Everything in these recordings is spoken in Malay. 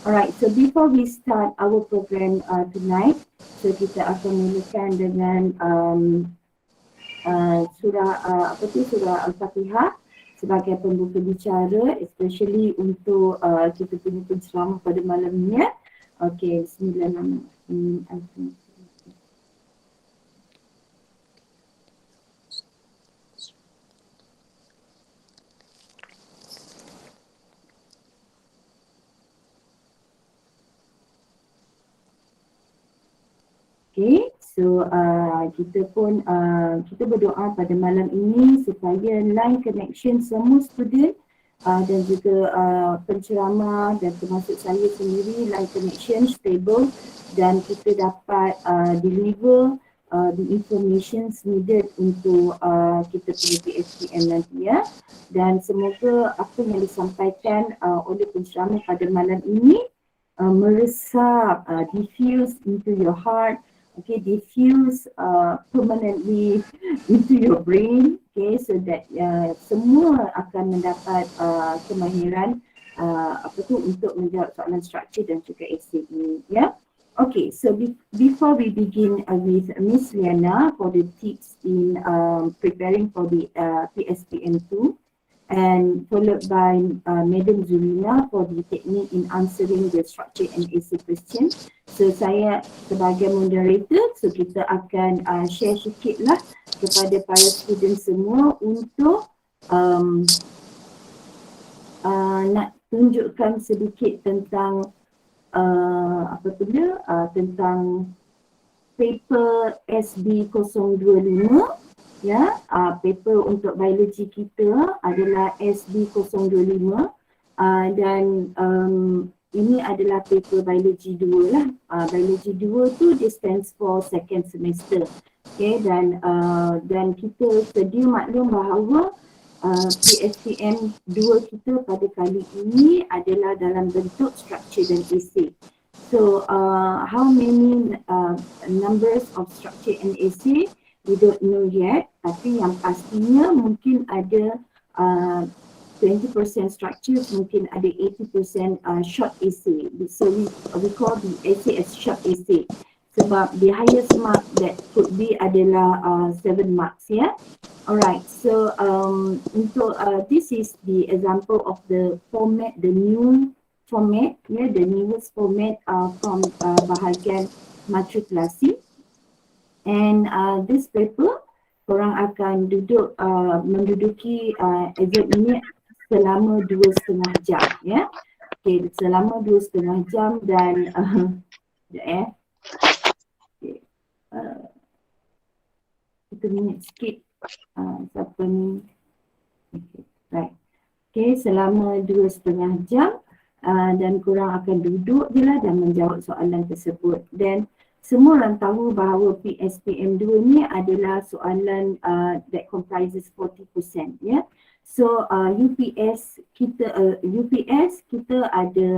Alright, so before we start our program tonight, so kita akan mulakan dengan surah Al-Fatihah sebagai pembuka bicara, especially untuk kita punya penceramah pada malam ni ya. Okay, Bismillahirrahmanirrahim. Okay, so kita pun kita berdoa pada malam ini supaya line connection semua student dan juga penceramah dan termasuk saya sendiri line connection stable dan kita dapat deliver the information needed untuk kita punya PSPM nanti ya. Dan semoga apa yang disampaikan oleh penceramah pada malam ini meresap, diffuse into your heart, okay, diffuse permanently into your brain, okay, so that semua akan mendapat kemahiran untuk menjawab soalan struktur dan juga essay ini, ya. Okay, so before we begin with Miss Liana for the tips in preparing for the PSPM2, and followed by Madam Zulina for the technique in answering the structure and essay question. So saya sebagai moderator, so kita akan share sikit lah kepada para student semua untuk nak tunjukkan sedikit tentang tentang paper SB025. Ya, paper untuk biologi kita adalah SB025 dan ini adalah paper biologi 2 lah. Biologi 2 tu dia stands for second semester. Okay, dan kita sedia maklum bahawa PSPM 2 kita pada kali ini adalah dalam bentuk structure dan essay. So how many numbers of structure and essay we don't know yet, tapi yang pastinya mungkin ada 20% structures, mungkin ada 80% short essay. So we call the essay as short essay. Sebab the highest mark that could be adalah 7 marks, ya. Alright, so untuk this is the example of the format, the new format, the newest format from bahagian matrikulasi. And this paper, korang akan menduduki exam ini selama 2,5 jam, ya. Okay, selama 2,5 jam dan kita minit sikit siapa ni. Okay, right. Okay, selama 2,5 jam dan korang akan duduk je lah dan menjawab soalan tersebut. Dan semua orang tahu bahawa PSPM 2 ni adalah soalan that comprises 40%, ya. So UPS kita ada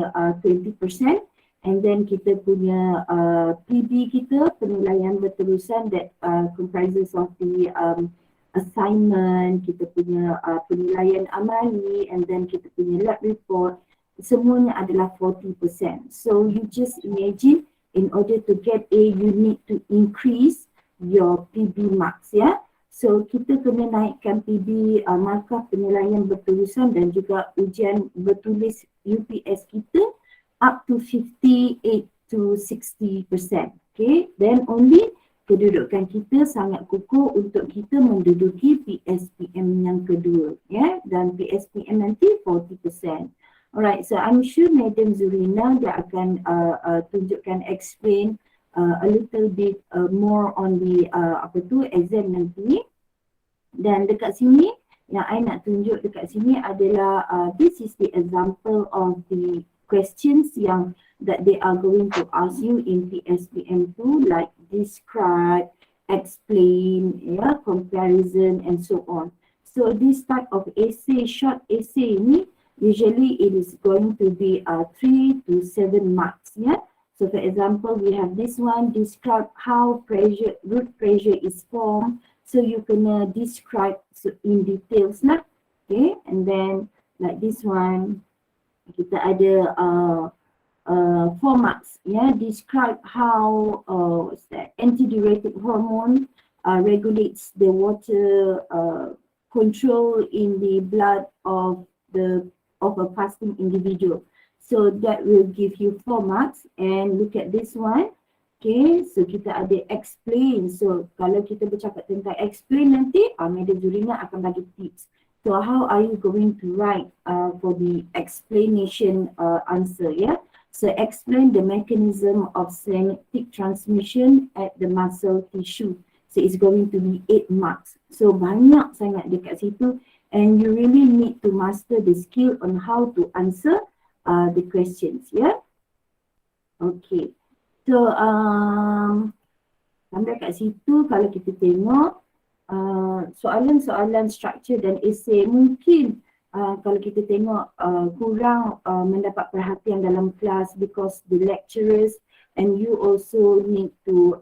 20% and then kita punya PB kita, penilaian berterusan, that comprises of the assignment, kita punya penilaian amali, and then kita punya lab report, semuanya adalah 40%. So you just imagine, in order to get A, you need to increase your PB marks, ya. So kita kena naikkan PB markah penilaian berterusan dan juga ujian bertulis UPS kita up to 58 to 60%. Okay, then only kedudukan kita sangat kukuh untuk kita menduduki PSPM yang kedua, ya, dan PSPM nanti 40%. Alright, so I'm sure Madam Zurina dia akan tunjukkan, explain a little bit more on the exam nanti. Dan dekat sini yang I nak tunjuk dekat sini adalah this is the example of the questions yang that they are going to ask you in PSPM2, like describe, explain, comparison and so on. So this type of essay, short essay ni, usually it is going to be 3 to 7 marks, yeah. So for example, we have this one, describe how root pressure is formed. So you can describe in details lah, okay. And then like this one, kita ada 4 marks. Yeah, describe how what's that, antidiuretic hormone regulates the water control in the blood of a fasting individual. So that will give you 4 marks. And look at this one. Okay, so kita ada explain. So kalau kita bercakap tentang explain nanti, Madam Zurina akan bagi tips. So how are you going to write for the explanation answer, yeah? So explain the mechanism of synaptic transmission at the muscle tissue. So it's going to be 8 marks. So banyak sangat dekat situ, and you really need to master the skill on how to answer the questions, yeah? Okay. So sampai kat situ kalau kita tengok soalan-soalan struktur dan esei mungkin kalau kita tengok kurang mendapat perhatian dalam kelas because the lecturers and you also need to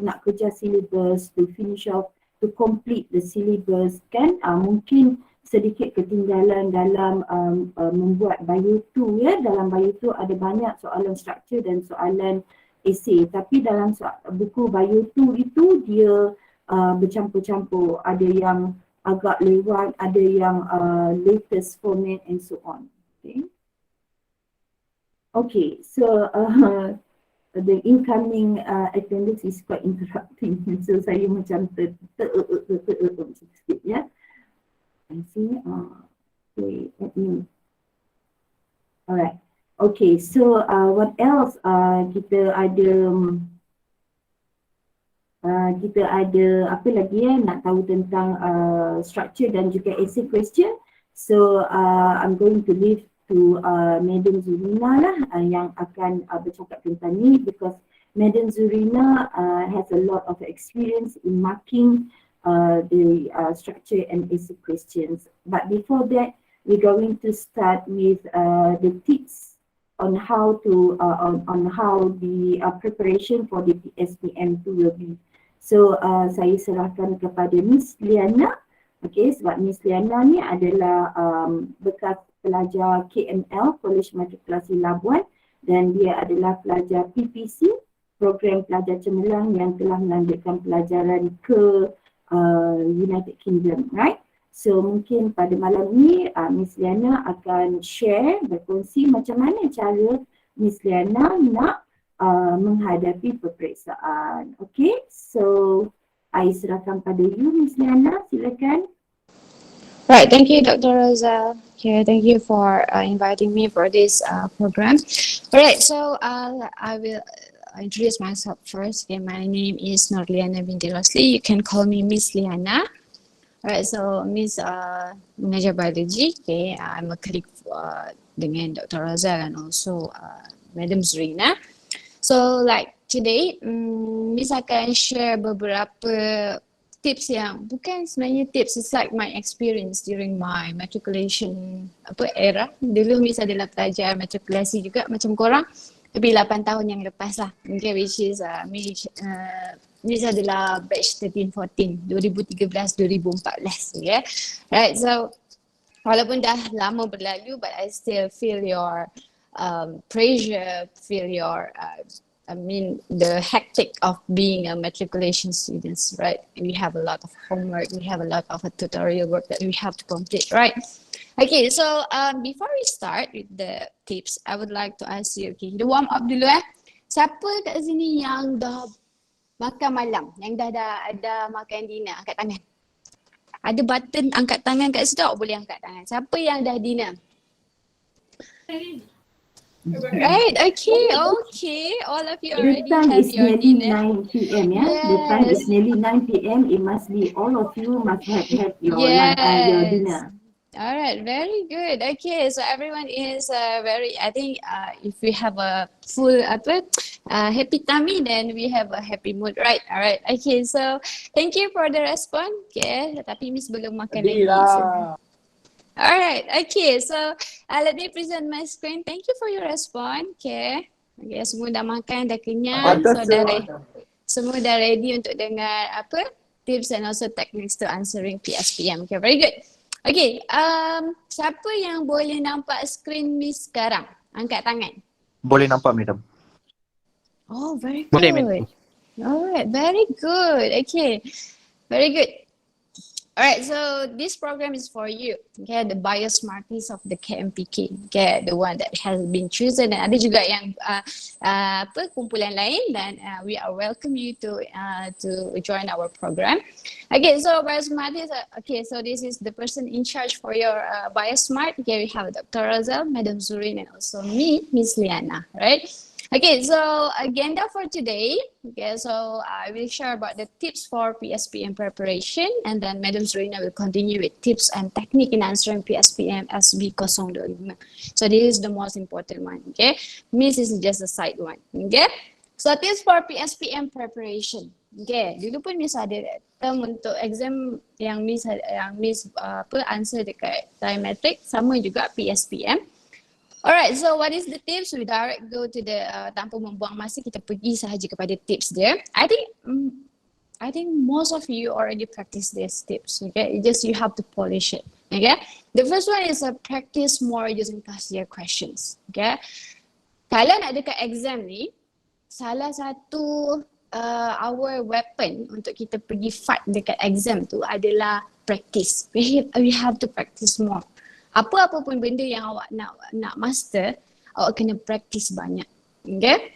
nak kejar syllabus, to finish off, to complete the syllabus kan, mungkin sedikit ketinggalan dalam membuat bio 2 ya. Dalam bio 2 ada banyak soalan struktur dan soalan esei, tapi dalam buku bio 2 itu dia bercampur-campur, ada yang agak lewat, ada yang latest format and so on. Okay, so the incoming attendance is quite interrupting, so saya macam sikit ya. I see. Okay, let me. Alright. Okay, so what else? Kita ada apa lagi nak tahu tentang structure dan juga essay question. So I'm going to leave to Madam Zurina lah yang akan bercakap tentang ni, because Madam Zurina has a lot of experience in marking the structure and essay questions. But before that, we're going to start with the tips on how to on how the preparation for the SPM2 will be. So saya serahkan kepada Miss Liana. Okay, sebab Miss Liana ni adalah bekas pelajar KML, College Matrikulasi Labuan, dan dia adalah pelajar PPC, program pelajar cemerlang yang telah melanjutkan pelajaran ke United Kingdom, right? So mungkin pada malam ni Miss Liana akan share, berkongsi macam mana cara Miss Liana nak menghadapi peperiksaan. Okay, so I serahkan pada you Miss Liana, silakan. Right, thank you Dr. Rosa. Okay, thank you for inviting me for this program. Alright, so I will introduce myself first. Okay, my name is Nurliana binti Rosli. You can call me Miss Liana. Alright, so Miss mengajar biology. Okay, I'm a colleague dengan Dr. Rosa and also Madam Zurina. So like today, Miss akan share beberapa tips yang bukan sebenarnya tips, it's like my experience during my matriculation era. Dulu Miss adalah pelajar matrikulasi juga macam korang, tapi 8 tahun yang lepas lah. Okay, which is Miss adalah batch 13-14, 2013-2014. Yeah. Right, so walaupun dah lama berlalu, but I still feel your pressure, feel your the hectic of being a matriculation students, right? We have a lot of homework, we have a lot of tutorial work that we have to complete, right? Okay, so before we start with the tips, I would like to ask you, okay, the warm up dulu siapa kat sini yang dah makan malam, yang dah ada makan dinner, angkat tangan. Ada button angkat tangan kat situ, boleh angkat tangan. Siapa yang dah dinner? Right, okay. All of you already have your dinner. The time is nearly 9 p.m. Yeah, yes. The time is nearly 9 p.m. It must be all of you must have had your your dinner. All right, very good. Okay, so everyone is very. I think if we have a full happy tummy, then we have a happy mood, right? All right. Okay, so thank you for the response. Okay, tapi Miss belum makan lagi. Alright, okay, so let me present my screen. Thank you for your response. Okay, semua dah makan, dah kenyang, so semua dah ready untuk dengar tips and also techniques to answering PSPM. Okay, very good. Okay, siapa yang boleh nampak screen Miss sekarang? Angkat tangan. boleh nampak, Madam. Oh, very Boleh, good. Madam. Alright, very good. Okay, very good. Alright, so this program is for you. Okay, the Biosmarties of the KMPK. Okay, the one that has been chosen. Dan ada juga yang kumpulan lain, dan we are welcome you to join our program. Okay, so Biosmarties. Okay, so this is the person in charge for your Biosmart. Okay, we have Dr. Razal, Madam Zurin, and also me, Miss Liana. Right? Okay, so agenda for today. Okay, so I will share about the tips for PSPM preparation, and then Madam Serena will continue with tips and technique in answering PSPM SB025. So this is the most important one. Okay, Miss is just a side one. Okay, so tips for PSPM preparation. Okay, dulu pun Miss ada term untuk exam yang Miss answer dekat Trimetric, sama juga PSPM. Alright, so what is the tips? We direct go to the tanpa membuang masa, kita pergi sahaja kepada tips dia. I think most of you already practice these tips. Okay, just you have to polish it. Okay, the first one is practice more using past year questions. Okay, kalau nak dekat exam ni, salah satu our weapon untuk kita pergi fight dekat exam tu adalah practice. We have to practice more. Apa-apa pun benda yang awak nak master, awak kena practice banyak. Okay?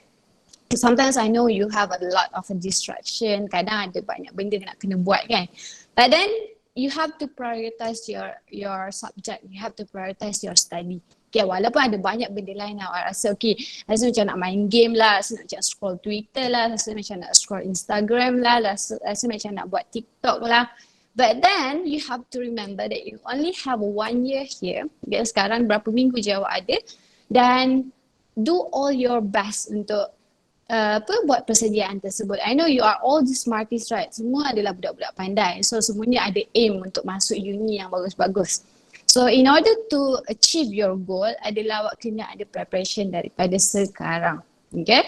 Sometimes I know you have a lot of a distraction, kadang ada banyak benda nak kena buat kan. But then you have to prioritize your subject, you have to prioritize your study. Okay, walaupun ada banyak benda lain awak rasa rasa macam nak main game lah, rasa macam scroll Twitter lah, rasa macam nak scroll Instagram lah, rasa macam nak buat TikTok lah. But then you have to remember that you only have 1 year here. Okay, sekarang berapa minggu je awak ada, dan do all your best untuk buat persediaan tersebut. I know you are all the smarties, right? Semua adalah budak-budak pandai. So semuanya ada aim untuk masuk uni yang bagus-bagus. So in order to achieve your goal adalah awak kena ada preparation daripada sekarang. Okay?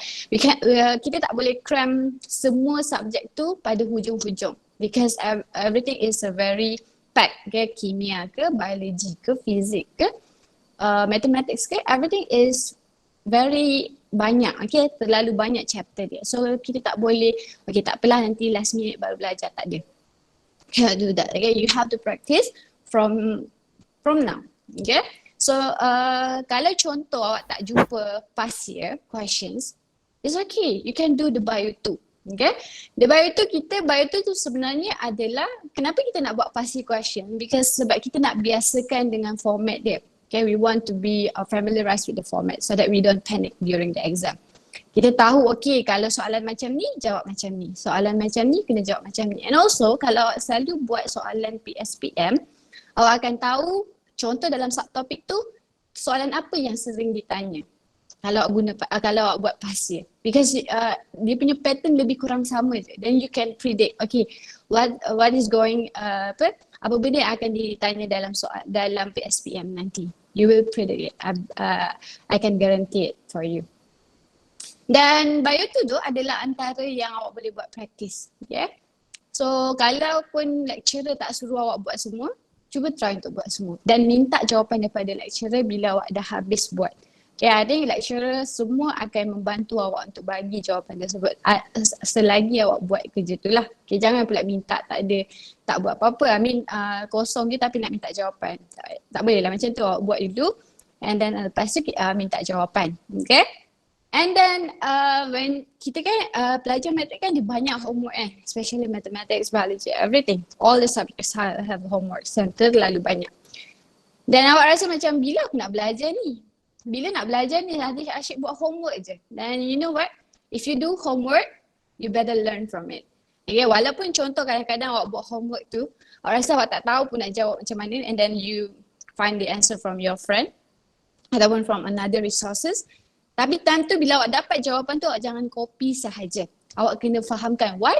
Kita tak boleh cram semua subjek tu pada hujung-hujung. Because everything is a very packed, okay? Kimia ke, biology ke, fizik ke, mathematics ke, everything is very banyak, okay? Terlalu banyak chapter dia. So kita tak boleh, okay, tak apalah nanti last minute baru belajar, tak ada. Cannot do that, okay? You have to practice from now, okay? So kalau contoh awak tak jumpa past year questions, it's okay, you can do the bio 2. Okay, the bio tu sebenarnya adalah kenapa kita nak buat past year question, because sebab kita nak biasakan dengan format dia. Okay, we want to be familiarized with the format so that we don't panic during the exam. Kita tahu, okay, kalau soalan macam ni, jawab macam ni. Soalan macam ni, kena jawab macam ni. And also, kalau awak selalu buat soalan PSPM, awak akan tahu contoh dalam subtopik tu, soalan apa yang sering ditanya. Kalau awak buat past year, because dia punya pattern lebih kurang sama je, then you can predict, okay, what is going apa benda yang akan ditanya dalam PSPM nanti, you will predict it. I can guarantee it for you. Dan bio tu adalah antara yang awak boleh buat practice, okay? So kalau pun lecturer tak suruh awak buat semua, cuba try untuk buat semua dan minta jawapan daripada lecturer bila awak dah habis buat. I think lecturer semua akan membantu awak untuk bagi jawapan tersebut selagi awak buat kerja tu lah. Okay, jangan pula minta tak buat apa-apa. I mean kosong je tapi nak minta jawapan. Tak boleh lah macam tu, awak buat dulu and then lepas tu minta jawapan. Okay? And then when kita kan pelajar matrik kan dia banyak homework especially mathematics, biology, everything. All the subjects have homework, terlalu banyak. Dan awak rasa macam bila aku nak belajar ni? Bila nak belajar ni asyik buat homework je. Dan you know what? If you do homework, you better learn from it. Okay, walaupun contoh kadang-kadang awak buat homework tu, awak rasa awak tak tahu pun nak jawab macam mana, and then you find the answer from your friend ataupun from another resources. Tapi time tu bila awak dapat jawapan tu, awak jangan copy sahaja. Awak kena fahamkan why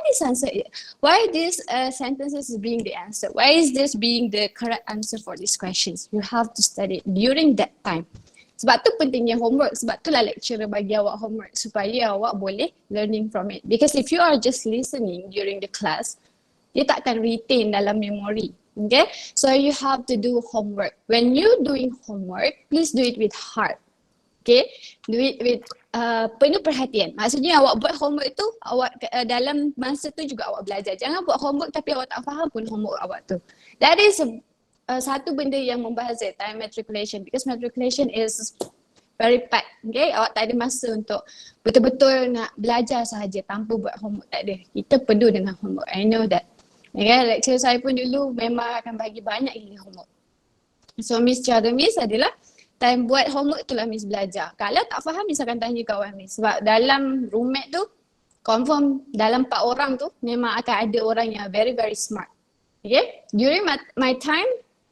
this sentences is being the answer. Why is this being the correct answer for these questions? You have to study during that time. Sebab tu pentingnya homework. Sebab tu lah lecturer bagi awak homework supaya awak boleh learning from it. Because if you are just listening during the class, dia tak akan retain dalam memory. Okay? So you have to do homework. When you doing homework, please do it with heart. Okay, do it with penuh perhatian. Maksudnya awak buat homework tu, awak dalam masa tu juga awak belajar. Jangan buat homework tapi awak tak faham pun homework awak tu. That is satu benda yang membazir time matriculation, because matriculation is very packed. Okay, awak tak ada masa untuk betul-betul nak belajar sahaja tanpa buat homework, tak ada. Kita penuh dengan homework. I know that. Okay, lecturer saya pun dulu memang akan bagi banyak lagi homework. So cara Miss adalah time buat homework tu lah Miss belajar. Kalau tak faham Miss akan tanya kawan Miss. Sebab dalam roommate tu, confirm dalam 4 orang tu memang akan ada orang yang very very smart. Okay, during my time,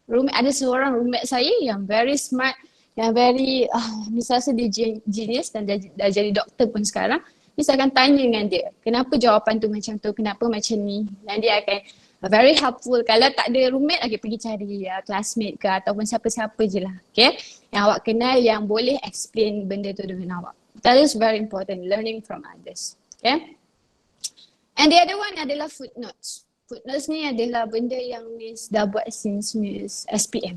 ada seorang roommate saya yang very smart, yang very, Miss rasa dia genius dan dah jadi doktor pun sekarang. Miss akan tanya dengan dia, kenapa jawapan tu macam tu, kenapa macam ni. Dan dia akan very helpful. Kalau tak ada roommate lagi, pergi cari classmate ke ataupun siapa-siapa je lah. Okay, yang awak kenal yang boleh explain benda tu dengan awak. That is very important, learning from others. Okay, and the other one adalah footnotes. Footnotes ni adalah benda yang Miss dah buat since Miss SPM.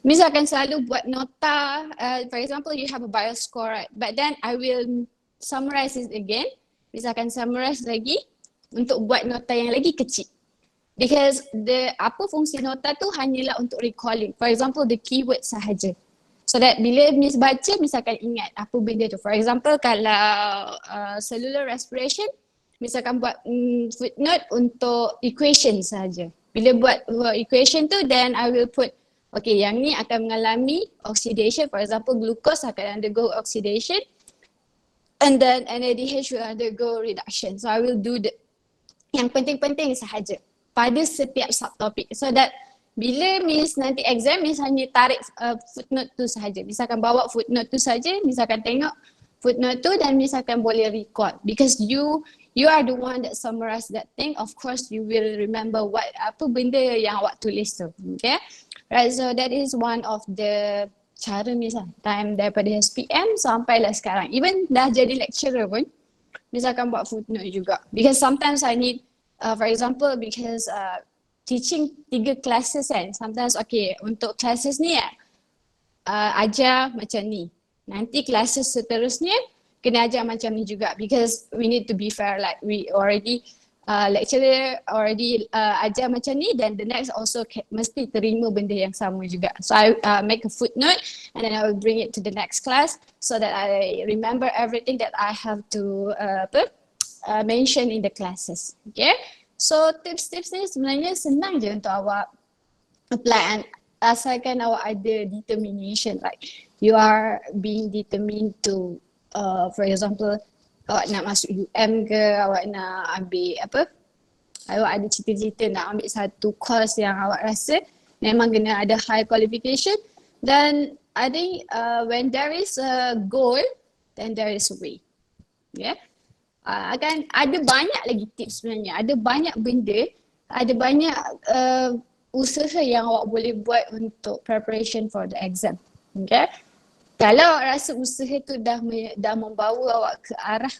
Miss akan selalu buat nota, for example you have a bio score, right? But then I will summarize it again. Miss akan summarize lagi untuk buat nota yang lagi kecil. Because apa fungsi nota tu hanyalah untuk recalling. For example the keyword sahaja. So that bila Miss baca, Miss akan ingat apa benda tu. For example kalau cellular respiration, Miss akan buat footnote untuk equation sahaja. Bila buat equation tu, then I will put, okay, yang ni akan mengalami oxidation. For example, glucose akan undergo oxidation. And then NADH will undergo reduction. So I will do yang penting-penting sahaja pada setiap subtopik. So that bila Miss nanti exam, Miss hanya tarik footnote tu sahaja. Miss akan bawa footnote tu sahaja, Miss akan tengok footnote tu dan Miss akan boleh recall. Because you are the one that summarize that thing. Of course, you will remember apa benda yang awak tulis tu. Okay? Right, so that is one of the cara Miss time daripada SPM sampailah sekarang. Even dah jadi lecturer pun, Miss akan buat footnote juga. Because sometimes I need, for example, because teaching 3 classes kan, sometimes okay, untuk classes ni ajar macam ni. Nanti classes seterusnya kena ajar macam ni juga, because we need to be fair, like we already lecturer already ajar macam ni, dan the next also mesti terima benda yang sama juga. So I make a footnote and then I will bring it to the next class so that I remember everything that I have to mention in the classes. Okay, so tips-tips ni sebenarnya senang je untuk awak apply, and asalkan awak ada determination, like you are being determined to for example awak nak masuk UM ke, awak nak ambil apa, awak ada cita-cita nak ambil satu course yang awak rasa memang kena ada high qualification, then I think when there is a goal, then there is a way. Yeah, akan ada banyak lagi tips sebenarnya, ada banyak benda, ada banyak usaha yang awak boleh buat untuk preparation for the exam. Okay, kalau awak rasa usaha tu dah membawa awak ke arah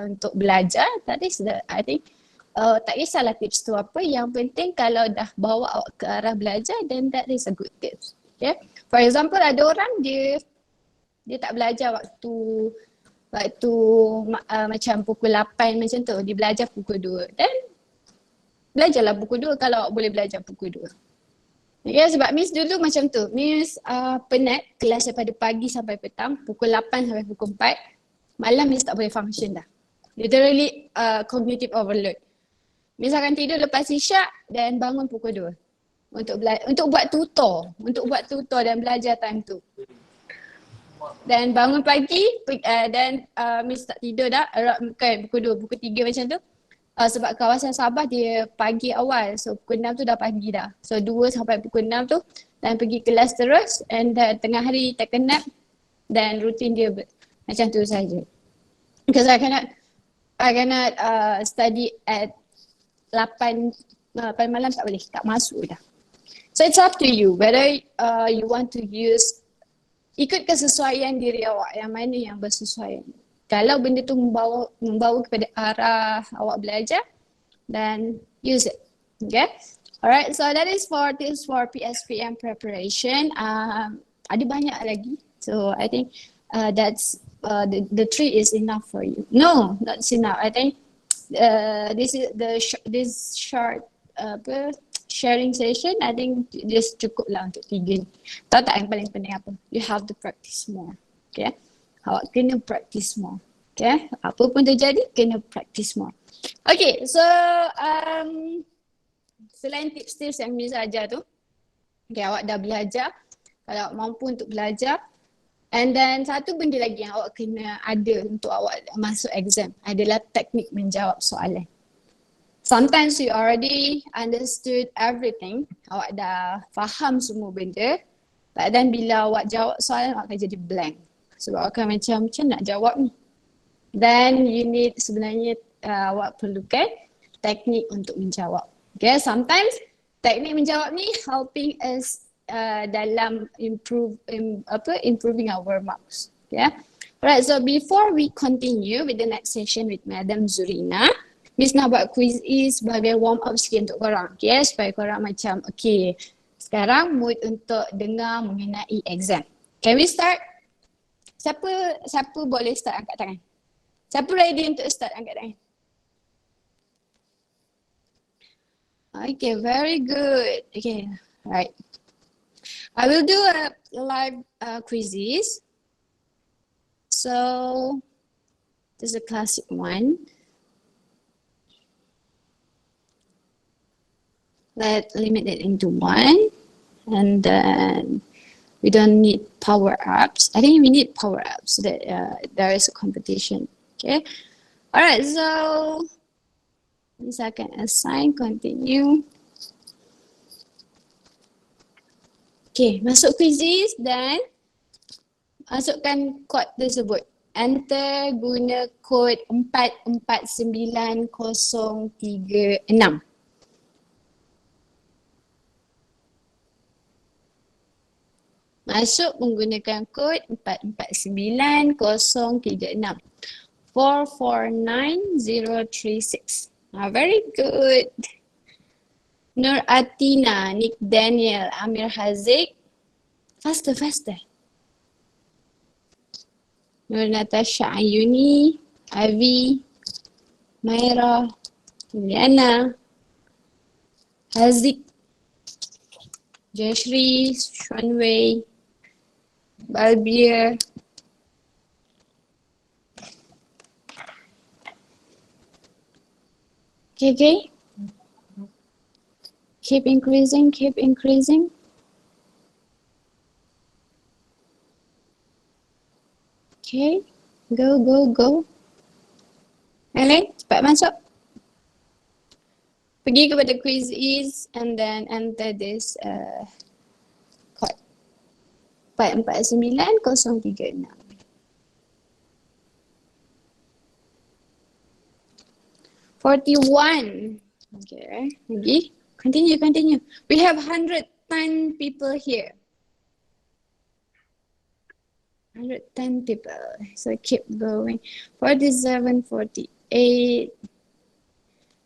untuk belajar, tadi sudah, I think tak kisahlah tips tu apa, yang penting kalau dah bawa awak ke arah belajar, then that is a good tips. Okay, for example ada orang dia tak belajar waktu macam pukul 8 macam tu, dia belajar pukul 2, then belajarlah pukul 2 kalau awak boleh belajar pukul 2. Ya, sebab Miss dulu macam tu. Miss penat kelas daripada pagi sampai petang, pukul 8 sampai pukul 4. Malam Miss tak boleh function dah. Literally cognitive overload. Miss akan tidur lepas isyak dan bangun pukul 2 untuk buat tutor dan belajar time tu. Dan bangun pagi dan Miss tak tidur dah, pukul 2, pukul 3 macam tu. Sebab kawasan Sabah dia pagi awal, so pukul 6 tu dah pagi dah. So 2 sampai pukul 6 tu dan pergi kelas terus, and tengah hari tak nap, dan rutin dia macam tu saja. Because I cannot study at 8 malam, tak boleh, tak masuk dah. So it's up to you whether you want to use, ikut kesesuaian diri awak, yang mana yang bersesuaian. Kalau benda tu membawa kepada arah awak belajar, then use it. Okay. Alright, so that is for tips for PSPM preparation. Ada banyak lagi. So I think the three is enough for you. No, that's enough. I think this is this short sharing session. I think just cukup lah untuk 3 ni. Tahu tak yang paling penting apa? You have to practice more. Okay? Awak kena practice more. Okay? Apa pun terjadi, kena practice more. Okay, so selain tips-tips yang Miss ajar tu, okay, awak dah belajar. Kalau awak mampu untuk belajar, and then satu benda lagi yang awak kena ada untuk awak masuk exam adalah teknik menjawab soalan. Sometimes you already understood everything, awak dah faham semua benda, but then bila awak jawab soalan, awak akan jadi blank. Sebab awak akan macam nak jawab ni. Then you need sebenarnya awak perlukan teknik untuk menjawab. Okay, sometimes teknik menjawab ni helping us dalam improving our marks. Yeah. Alright, so before we continue with the next session with Madam Zurina, Miss nak buat quiz sebagai warm up sikit untuk korang. Okay, supaya korang macam okay, sekarang mood untuk dengar mengenai exam. Can we start? Siapa boleh start angkat tangan? Siapa ready untuk start angkat tangan? Okay, very good. Okay, right. I will do a live quizzes. So this is a classic one. Let's limit it into 1, and then we don't need power ups. I think we need power ups so that there is a competition. Okay. All right. So this I can assign. Continue. Okay, masuk quizzes dan masukkan kod tersebut. Enter guna kod 449036. Masuk menggunakan kod 449036. 449036. Very good. Nur Atina, Nick Daniel, Amir Haziq. Faster, faster. Nur Natasha Ayuni, Avi, Maira, Juliana, Haziq, Jashri, Shunwei, Balbir. Okay. Keep increasing, keep increasing. Okay, go, go, go. Alright, cepat masuk. Pergi kepada quiz and then enter this code. 449036. 41. Okay, lagi. Continue, continue. We have 110 people here. 110 people. So keep going. 47, 48.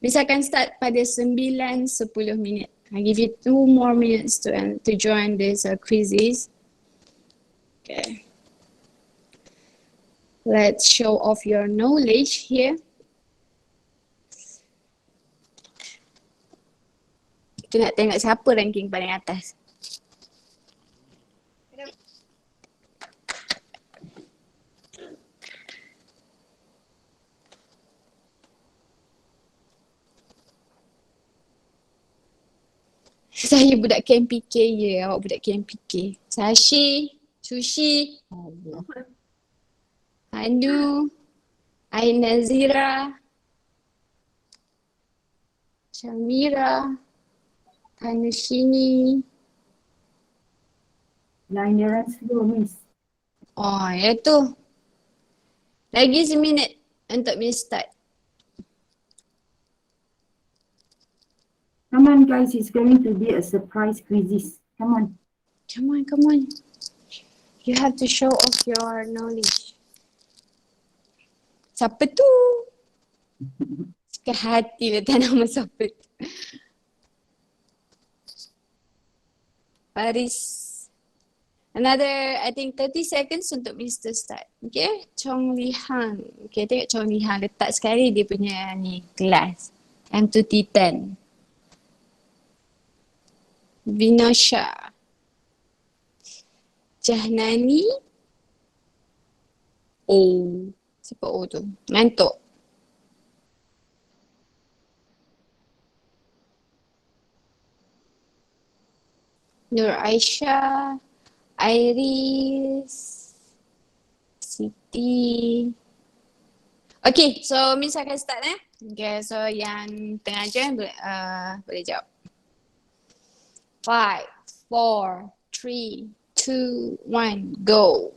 Bisa akan start pada 9-10 minit. I give you 2 more minutes to join these quizzes. Okay. Let's show off your knowledge here. Kita nak tengok siapa ranking paling atas. Saya budak KMPK je, awak budak KMPK. Sashi, Sushi, Anu, Aina Zira, Shamira, Tanushini. Line dia run slow, Miss. Oh, ya tu. Lagi seminit untuk Miss start. Come on guys, it's going to be a surprise quizzes. Come on. Come on, come on. You have to show off your knowledge. Siapa tu? Suka hati letak nama siapa tu. Paris. Another, I think 30 seconds untuk Mr. Start. Okay, Chong Li Han. Okay, tengok Chong Li Han letak sekali dia punya ni kelas. M2T10. Vinosha. Jahnani. O. Siapa O tu? Ngantuk. Nur Aisyah. Iris. Siti. Okay, so Miss akan start Okay, so yang tengah je boleh jawab. 5, 4, 3, 2, 1, go.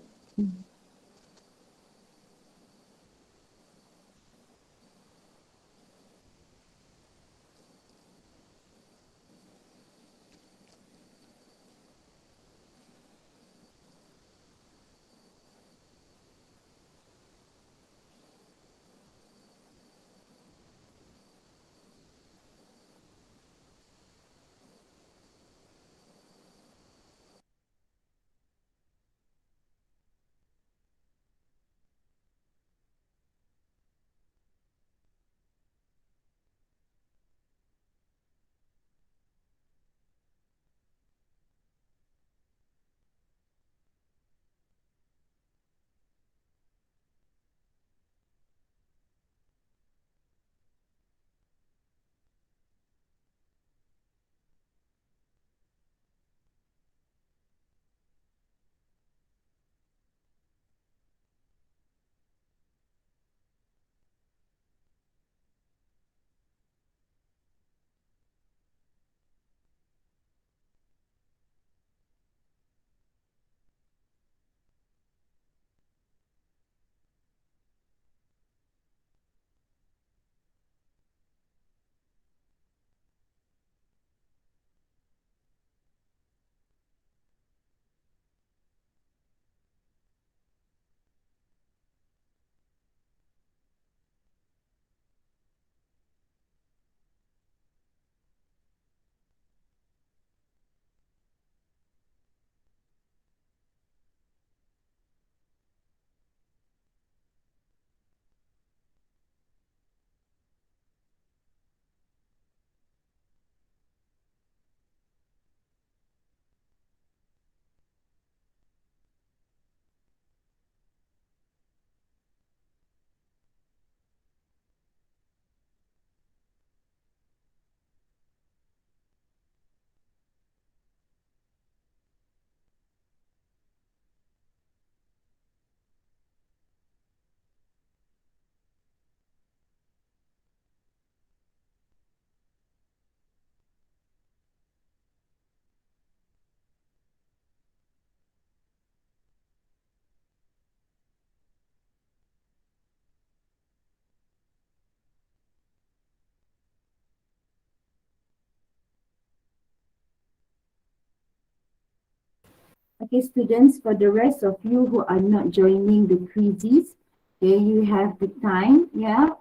Okay, students, for the rest of you who are not joining the quizzes, okay, you have the time,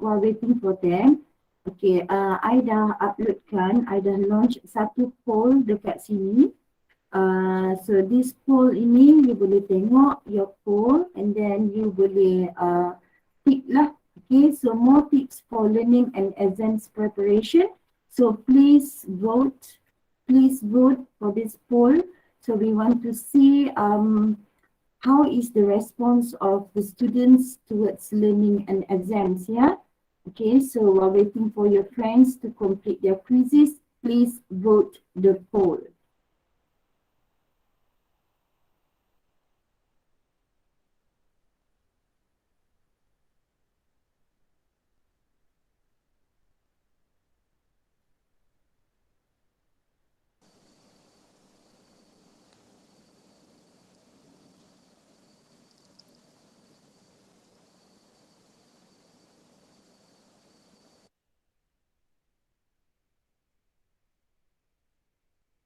while waiting for them. Okay, I dah uploadkan, I dah launch satu poll dekat sini. So this poll ini, you boleh tengok your poll and then you boleh tick lah. Okay, so more tips for learning and exams preparation. So please vote for this poll. So we want to see how is the response of the students towards learning and exams, Okay, so while waiting for your friends to complete their quizzes, please vote the poll.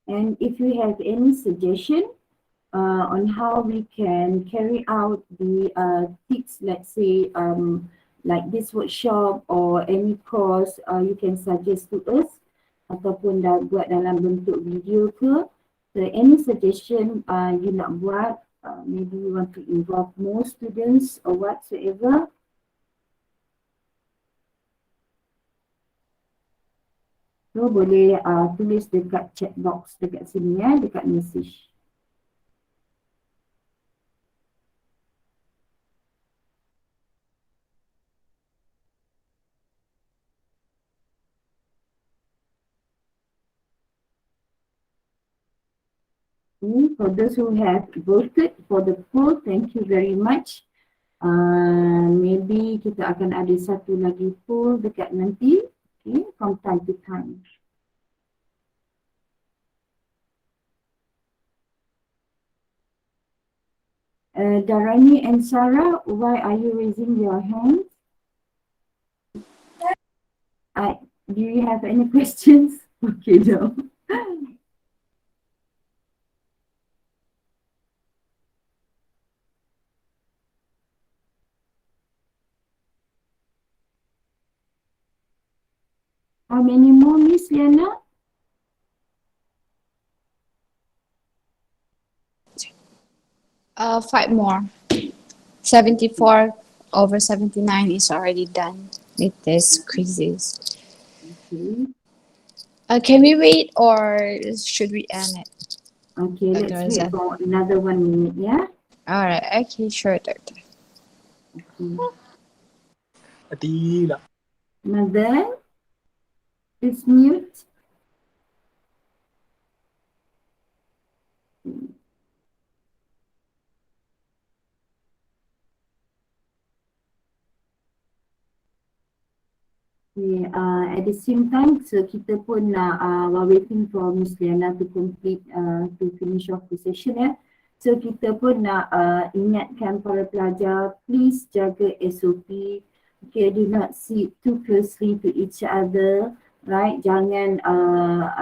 And if you have any suggestion on how we can carry out the tips, let's say like this workshop or any course, you can suggest to us ataupun dah buat dalam bentuk video ke. So any suggestion you nak buat, maybe you want to involve more students or whatsoever. So boleh tulis dekat chat box dekat sini ya, dekat message. For those who have voted for the poll, thank you very much. Maybe kita akan ada satu lagi poll dekat nanti, okay, from time to time. Darani and Sarah, why are you raising your hands? Do you have any questions? Okay, no. How many more, Miss Liana? Five more. 74 over 79 is already done with this quizzes. Okay. Can we wait or should we end it? Okay, Dr. let's wait Razak. for another 1 minute, yeah? All right. Okay, sure, doctor. Okay. Tidak. Mother, please mute. Okay, at the same time, so kita pun nak while waiting for Miss Liana to complete, to finish off the session ya. So kita pun nak ingatkan para pelajar, please jaga SOP. Okay, do not sit too closely to each other, right? Jangan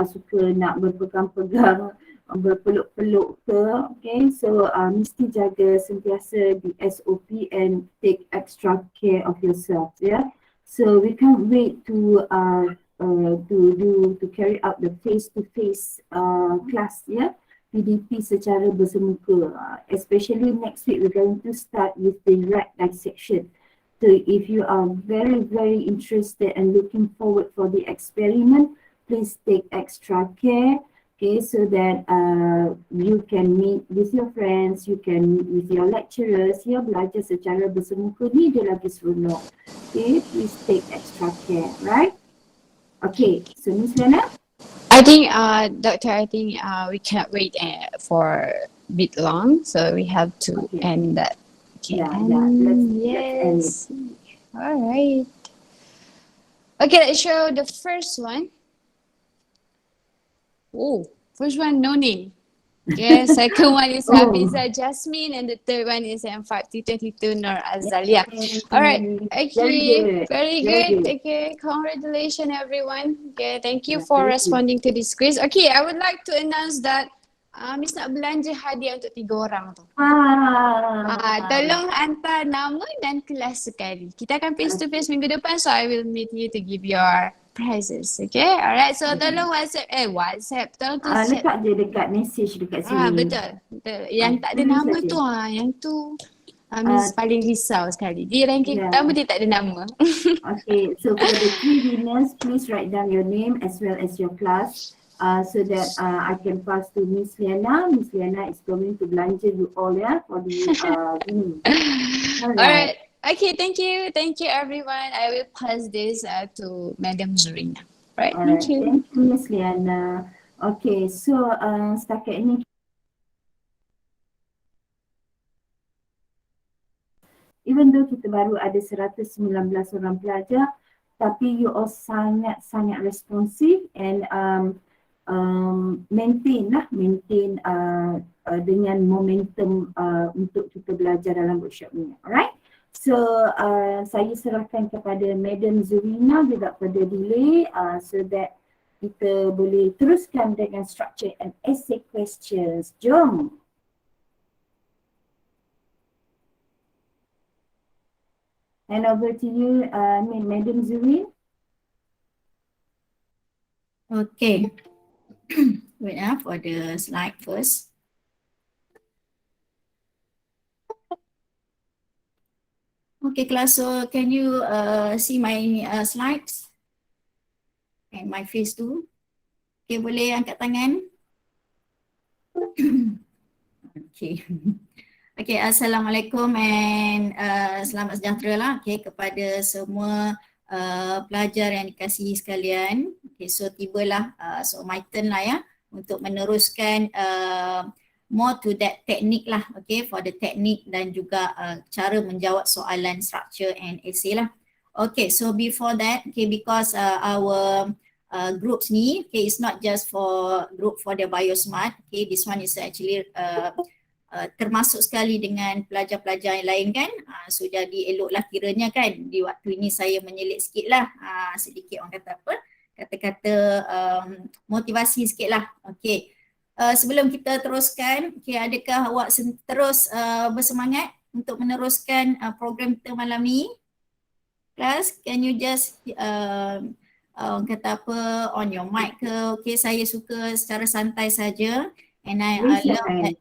suka nak berpegang-pegang, berpeluk-peluk ke, okay? So mesti jaga sentiasa di SOP and take extra care of yourself, ya. Yeah? So we can't wait to carry out the face-to-face class, yeah, PDP secara bersemuka. Especially next week, we're going to start with the rat dissection. So if you are very, very interested and looking forward for the experiment, please take extra care. Okay, so that you can meet with your friends, you can meet with your lecturers, ya, belajar secara bersemuka ni dia lagi seronok. Okay, please take extra care, right? Okay, so Miss Liana? I think, doctor, we cannot wait for a bit long, so we have to Okay. end that. Okay. Yeah, let's end Yes. All right. Okay, let's show the first one. Oh, first one, no name. Okay, second one is Oh. Hafiza Jasmine, and the third one is M5T22 Nur Azalia. All right. Okay, very good. Okay, congratulations everyone. Okay, thank you for responding to this quiz. Okay, I would like to announce that Miss nak belanja hadiah untuk 3 orang tu. Tolong hantar nama dan kelas sekali. Kita akan face to face minggu depan, so I will meet you to give your prizes. Okay, alright. So tolong WhatsApp. Tolong tu letak je dekat message dekat sini. betul. Yang tak ada nama saja. tu yang tu Miss paling risau sekali. Di ranking pertama dia tak ada nama. Okay, so for the 3 winners, please write down your name as well as your class, so that I can pass to Miss Liana. Miss Liana is going to belanja you all, yeah, for the winning. Alright. Okay, thank you everyone. I will pass this to Madam Zurina. Right, Alright, thank you. thank you Miss Liana. Okay, so setakat ini even though kita baru ada 119 orang pelajar, tapi you all sangat responsif and maintain dengan momentum untuk kita belajar dalam workshop ni. Alright, so saya serahkan kepada Madam Zurina without further delay, so that kita boleh teruskan dengan structure and essay questions. Jom. Hand over to you, Madam Zurin. Okay. Wait for the slide first. Okay, class, so can you see my slides? And my face too. Okay, boleh angkat tangan? Okay. Okay, Assalamualaikum and selamat sejahtera lah kepada semua pelajar yang dikasihi sekalian. Okay, so tibalah, so my turn lah ya untuk meneruskan more to that technique lah, okay, for the technique dan juga cara menjawab soalan structure and essay lah. Okay, so before that, okay, because our groups ni, okay, it's not just for group for the Biosmart, okay, this one is actually termasuk sekali dengan pelajar-pelajar yang lain kan. So jadi eloklah kiranya kan di waktu ini saya menyelit sikit lah sedikit orang kata apa, kata-kata motivasi sikit lah. Okay. Sebelum kita teruskan, okay, adakah awak terus bersemangat untuk meneruskan program kita malam ni? Class, can you just kata apa, on your mic ke? Okay, saya suka secara santai saja and I love that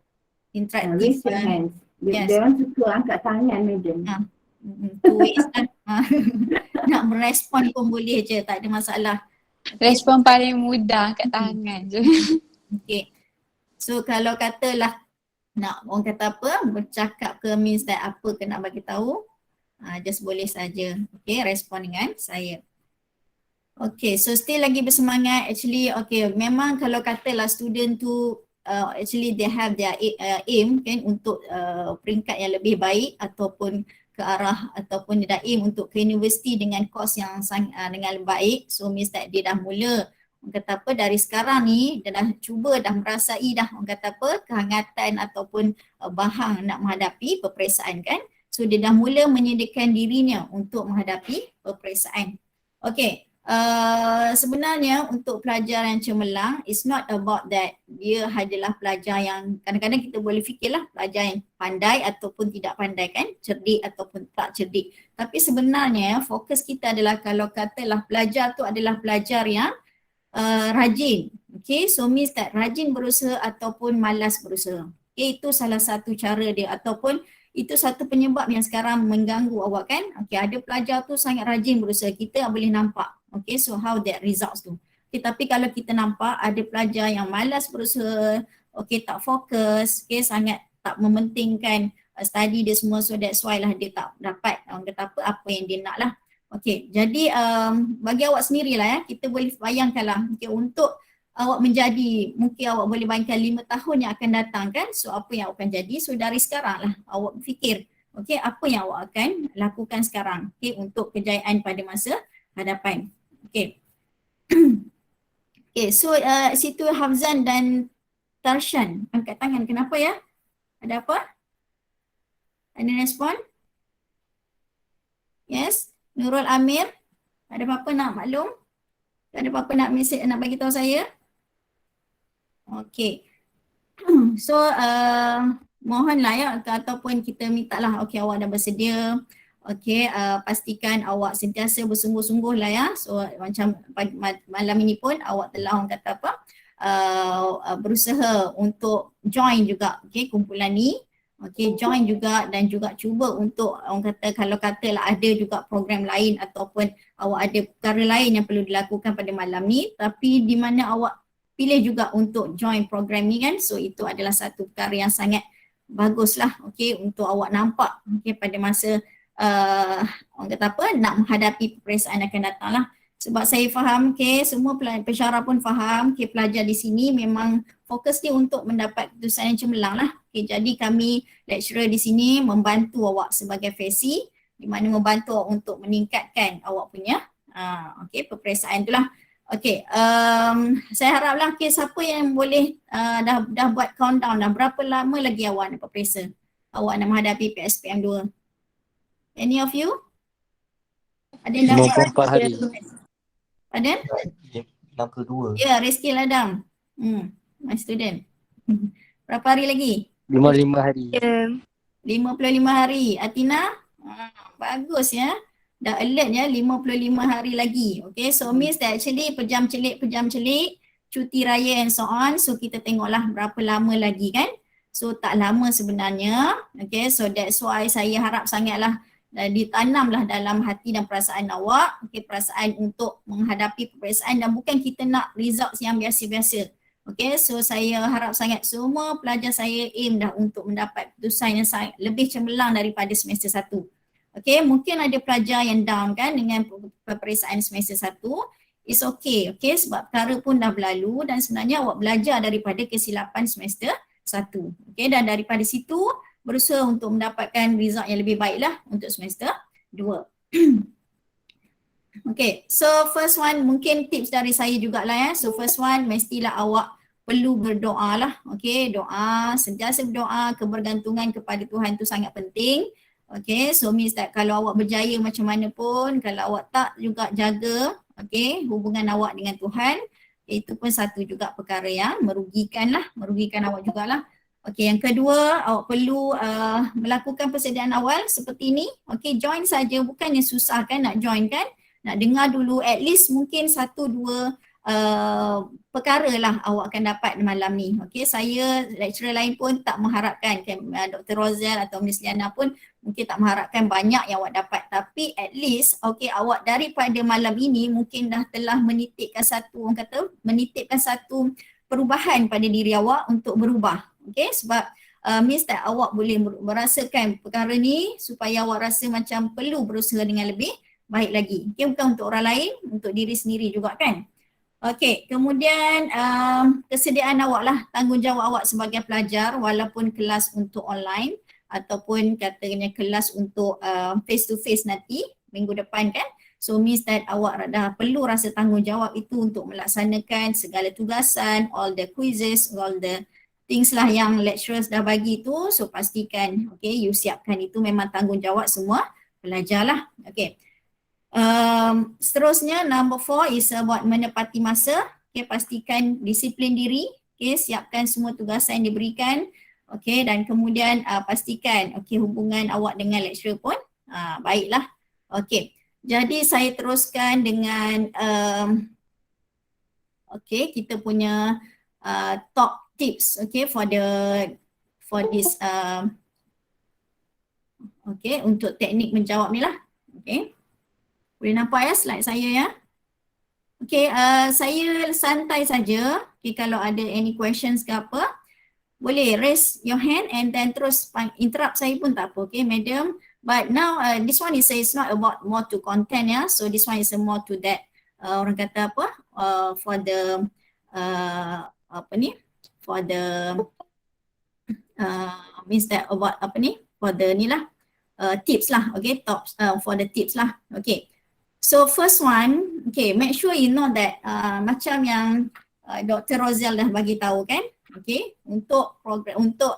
interactive. Raise your hands. Yes. Dia orang suka angkat tangan, madam. Two ways kan. Nak merespon pun boleh je, tak ada masalah. Respon paling mudah angkat tangan je. Okay. So kalau katalah nak orang kata apa, bercakap ke means that apa ke nak bagi tahu, just boleh saja. Okay, respon dengan saya. Okay, so still lagi bersemangat. Actually, okay, memang kalau katalah student tu actually they have their aim kan untuk peringkat yang lebih baik ataupun ke arah ataupun dia dah aim untuk ke universiti dengan course yang dengan baik. So means that dia dah mula orang kata apa dari sekarang ni dia dah cuba dah merasai dah orang kata apa kehangatan ataupun bahang nak menghadapi peperiksaan kan. So dia dah mula menyediakan dirinya untuk menghadapi peperiksaan. Okay. Sebenarnya untuk pelajar yang cemerlang, it's not about that dia adalah pelajar yang kadang-kadang kita boleh fikirlah pelajar yang pandai ataupun tidak pandai kan, cerdik ataupun tak cerdik. Tapi sebenarnya fokus kita adalah kalau katalah pelajar tu adalah pelajar yang rajin. Okay, so means that rajin berusaha ataupun malas berusaha. Okay, itu salah satu cara dia ataupun itu satu penyebab yang sekarang mengganggu awak kan. Okay, ada pelajar tu sangat rajin berusaha, kita boleh nampak. Okay, so how that results tu. Okay, tapi kalau kita nampak ada pelajar yang malas berusaha, okay, tak fokus, okay, sangat tak mementingkan study dia semua, so that's why lah dia tak dapat orang kata apa yang dia nak lah. Okay, jadi bagi awak sendirilah ya, kita boleh bayangkan lah, okay, untuk awak menjadi, mungkin awak boleh bayangkan 5 tahun yang akan datang kan, so apa yang awak akan jadi, so dari sekarang lah awak fikir, okay, apa yang awak akan lakukan sekarang, okay, untuk kejayaan pada masa hadapan. Okay. Okay, so situ Hafzan dan Tarshan angkat tangan, kenapa ya? Ada apa? Ada respon? Yes. Nurul Amir, ada apa-apa nak maklum? Ada apa-apa nak mesej, nak bagi tahu saya? Okay. So mohonlah ya ataupun kita minta lah, okay, awak dah bersedia. Okay, pastikan awak sentiasa bersungguh-sungguh lah ya. So macam malam ini pun awak telah orang kata apa, berusaha untuk join juga, okay, kumpulan ni. Okay, join juga dan juga cuba untuk orang kata kalau katalah ada juga program lain ataupun awak ada perkara lain yang perlu dilakukan pada malam ni, tapi di mana awak pilih juga untuk join program ni kan. So itu adalah satu perkara yang sangat bagus lah, okay, untuk awak nampak, okay, pada masa orang kata apa, nak menghadapi peperiksaan akan datang lah. Sebab saya faham, okay, semua pensyarah pun faham, okay, pelajar di sini memang fokus dia untuk mendapat keputusan yang cemerlang lah. Okay, jadi kami lecturer di sini membantu awak sebagai FESI, di mana membantu awak untuk meningkatkan awak punya okay, peperiksaan tu lah. Okay, saya haraplah, okay, siapa yang boleh dah buat countdown dah, berapa lama lagi awak nak periksa, awak nak menghadapi PSPM 2? Any of you? Ada yang dah 54 hari. Pardon? 62. Ya, Rizky Ladam. My student. Berapa hari lagi? 55 hari. 55 hari. Atina? Bagus ya. Dah alert ya, 55 hari lagi. Okay, so means that actually pejam celik, cuti raya and so on. So kita tengoklah berapa lama lagi kan. So tak lama sebenarnya. Okay, so that's why saya harap sangatlah ditanamlah dalam hati dan perasaan awak, okay, perasaan untuk menghadapi peperiksaan dan bukan kita nak results yang biasa-biasa. Okay, so saya harap sangat semua pelajar saya aim dah untuk mendapat keputusan yang sangat lebih cemerlang daripada semester 1. Okay, mungkin ada pelajar yang down kan dengan peperiksaan semester 1. It's okay, okay, sebab perkara pun dah berlalu dan sebenarnya awak belajar daripada kesilapan semester 1. Okay, dan daripada situ berusaha untuk mendapatkan result yang lebih baik lah untuk semester 2. Okay, so first one mungkin tips dari saya jugalah ya. So first one mestilah awak perlu berdoa lah. Okay, doa, sentiasa berdoa, kebergantungan kepada Tuhan tu sangat penting. Okay, so means that kalau awak berjaya macam mana pun, kalau awak tak juga jaga okay, hubungan awak dengan Tuhan, itu pun satu juga perkara yang merugikan awak jugalah. Okey, yang kedua, awak perlu melakukan persediaan awal seperti ini. Okey, join saja, bukannya susah kan nak join kan. Nak dengar dulu at least mungkin 1-2 perkara lah awak akan dapat malam ni. Okey, saya lecturer lain pun tak mengharapkan, Dr. Rozel atau Miss Liana pun mungkin tak mengharapkan banyak yang awak dapat. Tapi at least okey, awak daripada malam ini mungkin dah telah menitipkan satu, orang kata menitipkan satu perubahan pada diri awak untuk berubah. Okay, sebab means that awak boleh merasakan perkara ni supaya awak rasa macam perlu berusaha dengan lebih baik lagi. Okay, bukan untuk orang lain, untuk diri sendiri juga kan. Okay, kemudian kesediaan awak lah, tanggungjawab awak sebagai pelajar walaupun kelas untuk online ataupun katanya kelas untuk face to face nanti minggu depan kan. So means that awak dah perlu rasa tanggungjawab itu untuk melaksanakan segala tugasan, all the quizzes, all the things lah yang lecturers dah bagi tu. So pastikan okay, you siapkan itu, memang tanggungjawab semua pelajar lah. Okay. Seterusnya number 4 is about menepati masa. Okay, pastikan disiplin diri. Okay, siapkan semua tugasan yang diberikan. Okay, dan kemudian pastikan okay, hubungan awak dengan lecturer pun baiklah. Okay, jadi saya teruskan dengan okay, kita punya top tips okay for this okay, untuk teknik menjawab ni lah. Okay, boleh nampak ya slide saya ya. Okay, saya santai saja. Okay, kalau ada any questions ke apa, boleh raise your hand and then terus interrupt saya pun tak apa. Okay, madam. But now this one is not about more to content ya. So this one is more to that orang kata apa for the apa ni, for the means that about apa ni, for the ni lah tips lah. Okay, tops for the tips lah. Okay, so first one, okay, make sure you know that macam yang Dr. Rozel dah bagi tahu kan. Okay, untuk program, untuk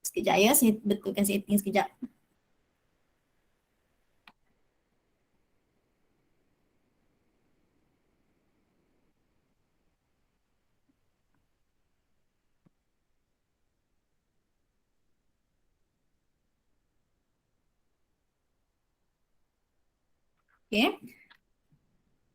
sekejap ya, saya betulkan setting sekejap. Okay.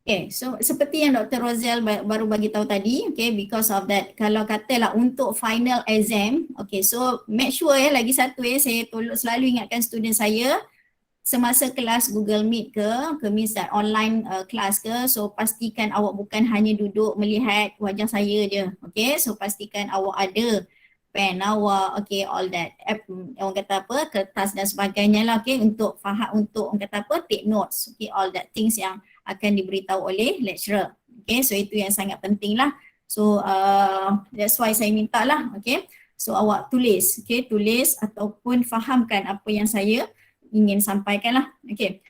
Okay, so seperti yang Dr. Rozel baru bagi tahu tadi, okay, because of that, kalau katalah untuk final exam, okay, so make sure ya, lagi satu ya, saya selalu ingatkan student saya, semasa kelas Google Meet ke means that online kelas ke, so pastikan awak bukan hanya duduk melihat wajah saya je, okay, so pastikan awak ada pen awak, okay, all that, orang kata apa, kertas dan sebagainya lah, okay, untuk faham, untuk orang kata apa, take notes, okay, all that things yang akan diberitahu oleh lecturer. Okay, so itu yang sangat penting lah. So that's why saya minta lah, okay. So awak tulis, okay, tulis ataupun fahamkan apa yang saya ingin sampaikan lah. Okay,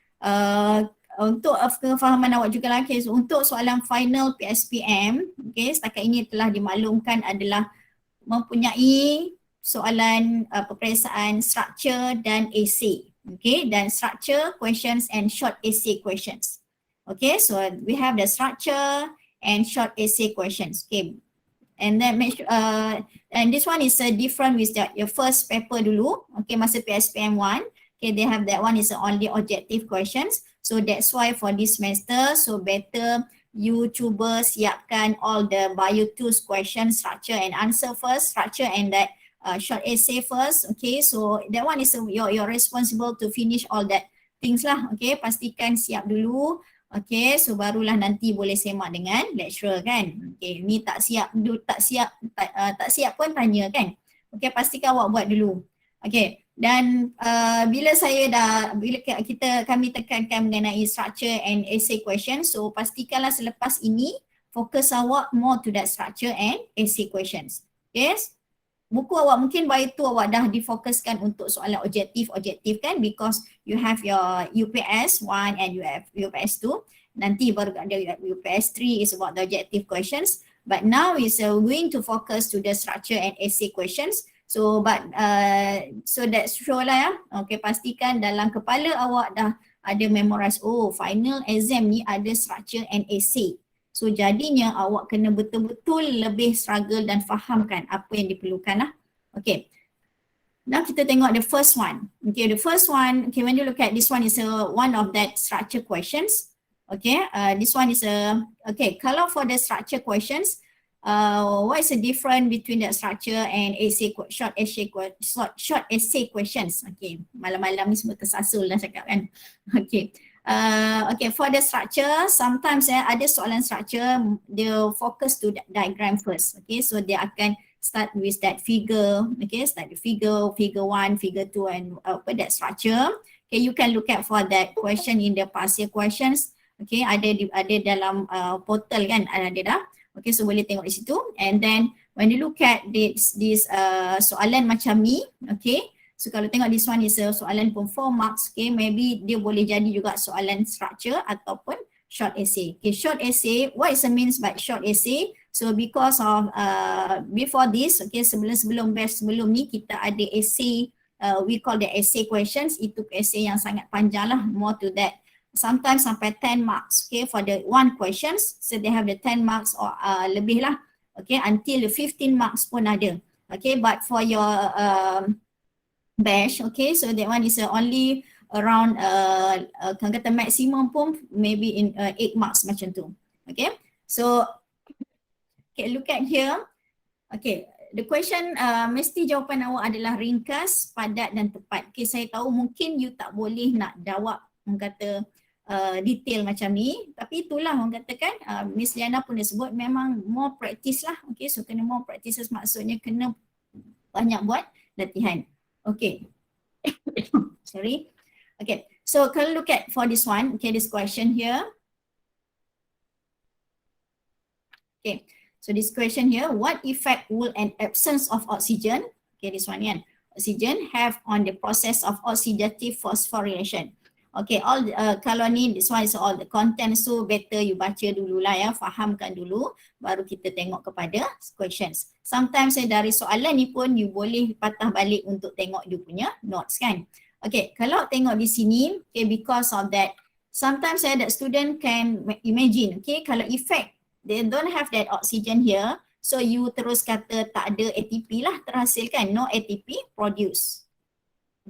untuk kefahaman awak juga lah, okay, so untuk soalan final PSPM, okay, setakat ini telah dimaklumkan adalah mempunyai soalan peperiksaan structure dan essay. Okay, dan structure questions and short essay questions. Okay, so we have the structure and short essay questions. Okay, and then make sure, and this one is different with your first paper dulu. Okay, masa PSPM 1. Okay, they have that one is only objective questions. So that's why for this semester, so better you cuba siapkan all the bio tools question, structure and answer first, structure and that short essay first. Okay, so that one is you're responsible to finish all that things lah. Okay, pastikan siap dulu. Okay, so barulah nanti boleh semak dengan lecturer kan. Okay, ni tak siap pun tanya kan. Okay, pastikan awak buat dulu. Okay, dan bila kami tekankan mengenai structure and essay question, so pastikanlah selepas ini fokus awak more to that structure and essay questions. Yes, buku awak mungkin by itu awak dah difokuskan untuk soalan objektif kan, because you have your UPS 1 and you have UPS 2. Nanti baru ada UPS 3 is about the objective questions, but now is going to focus to the structure and essay questions. So so that's sure lah ya. Okay, pastikan dalam kepala awak dah ada memorize, oh final exam ni ada structure and essay. So jadinya awak kena betul-betul lebih struggle dan fahamkan apa yang diperlukan lah. Okay. Now kita tengok the first one. Okay, the first one, okay, when you look at this one is one of that structure questions. Okay, this one is okay, kalau for the structure questions, what is the difference between the structure and short essay questions? Okay, malam-malam ni semua tersasul dah cakap kan. Okay. Okay, for the structure, sometimes ada soalan structure, they focus to diagram first. Okay, so they akan start with that figure. Okay, start the figure 1, figure 2 and that structure. Okay, you can look at for that question in the past year questions. Okay, ada dalam portal kan, ada dah. Okay, so boleh tengok di situ. And then when you look at this soalan macam ni, okay, so kalau tengok this one is soalan pun 4 marks, okay, maybe dia boleh jadi juga soalan structure ataupun short essay. Okay, short essay, what is the means by short essay? So because of before this, okay, sebelum batch sebelum ni kita ada essay, we call the essay questions, itu essay yang sangat panjang lah, more to that. Sometimes sampai 10 marks, okay, for the one questions, so they have the 10 marks or lebih lah, okay, until the 15 marks pun ada, okay, but for your batch, okay, so that one is only around, kan kata maximum pun maybe in 8 marks macam tu, okay, so, okay, look at here, okay, the question, mesti jawapan awak adalah ringkas, padat dan tepat, okay, saya tahu mungkin you tak boleh nak jawab, kata, detail macam ni, tapi itulah orang katakan Miss Liana pun dia sebut memang more practice lah. Okay, so kena more practices, maksudnya kena banyak buat latihan. Okay. Sorry. Okay, so kalau look at for this one, okay, this question here. Okay, so this question here, what effect will an absence of oxygen, okay, this one kan, oxygen have on the process of oxidative phosphorylation? Okay, all kalau ni this one is all the content, so better you baca dulu lah ya, fahamkan dulu baru kita tengok kepada questions. Sometimes dari soalan ni pun you boleh patah balik untuk tengok you punya notes kan. Okay, kalau tengok di sini, okay, because of that sometimes that student can imagine, okay, kalau effect they don't have that oxygen here, so you terus kata tak ada ATP lah terhasilkan, no ATP produce.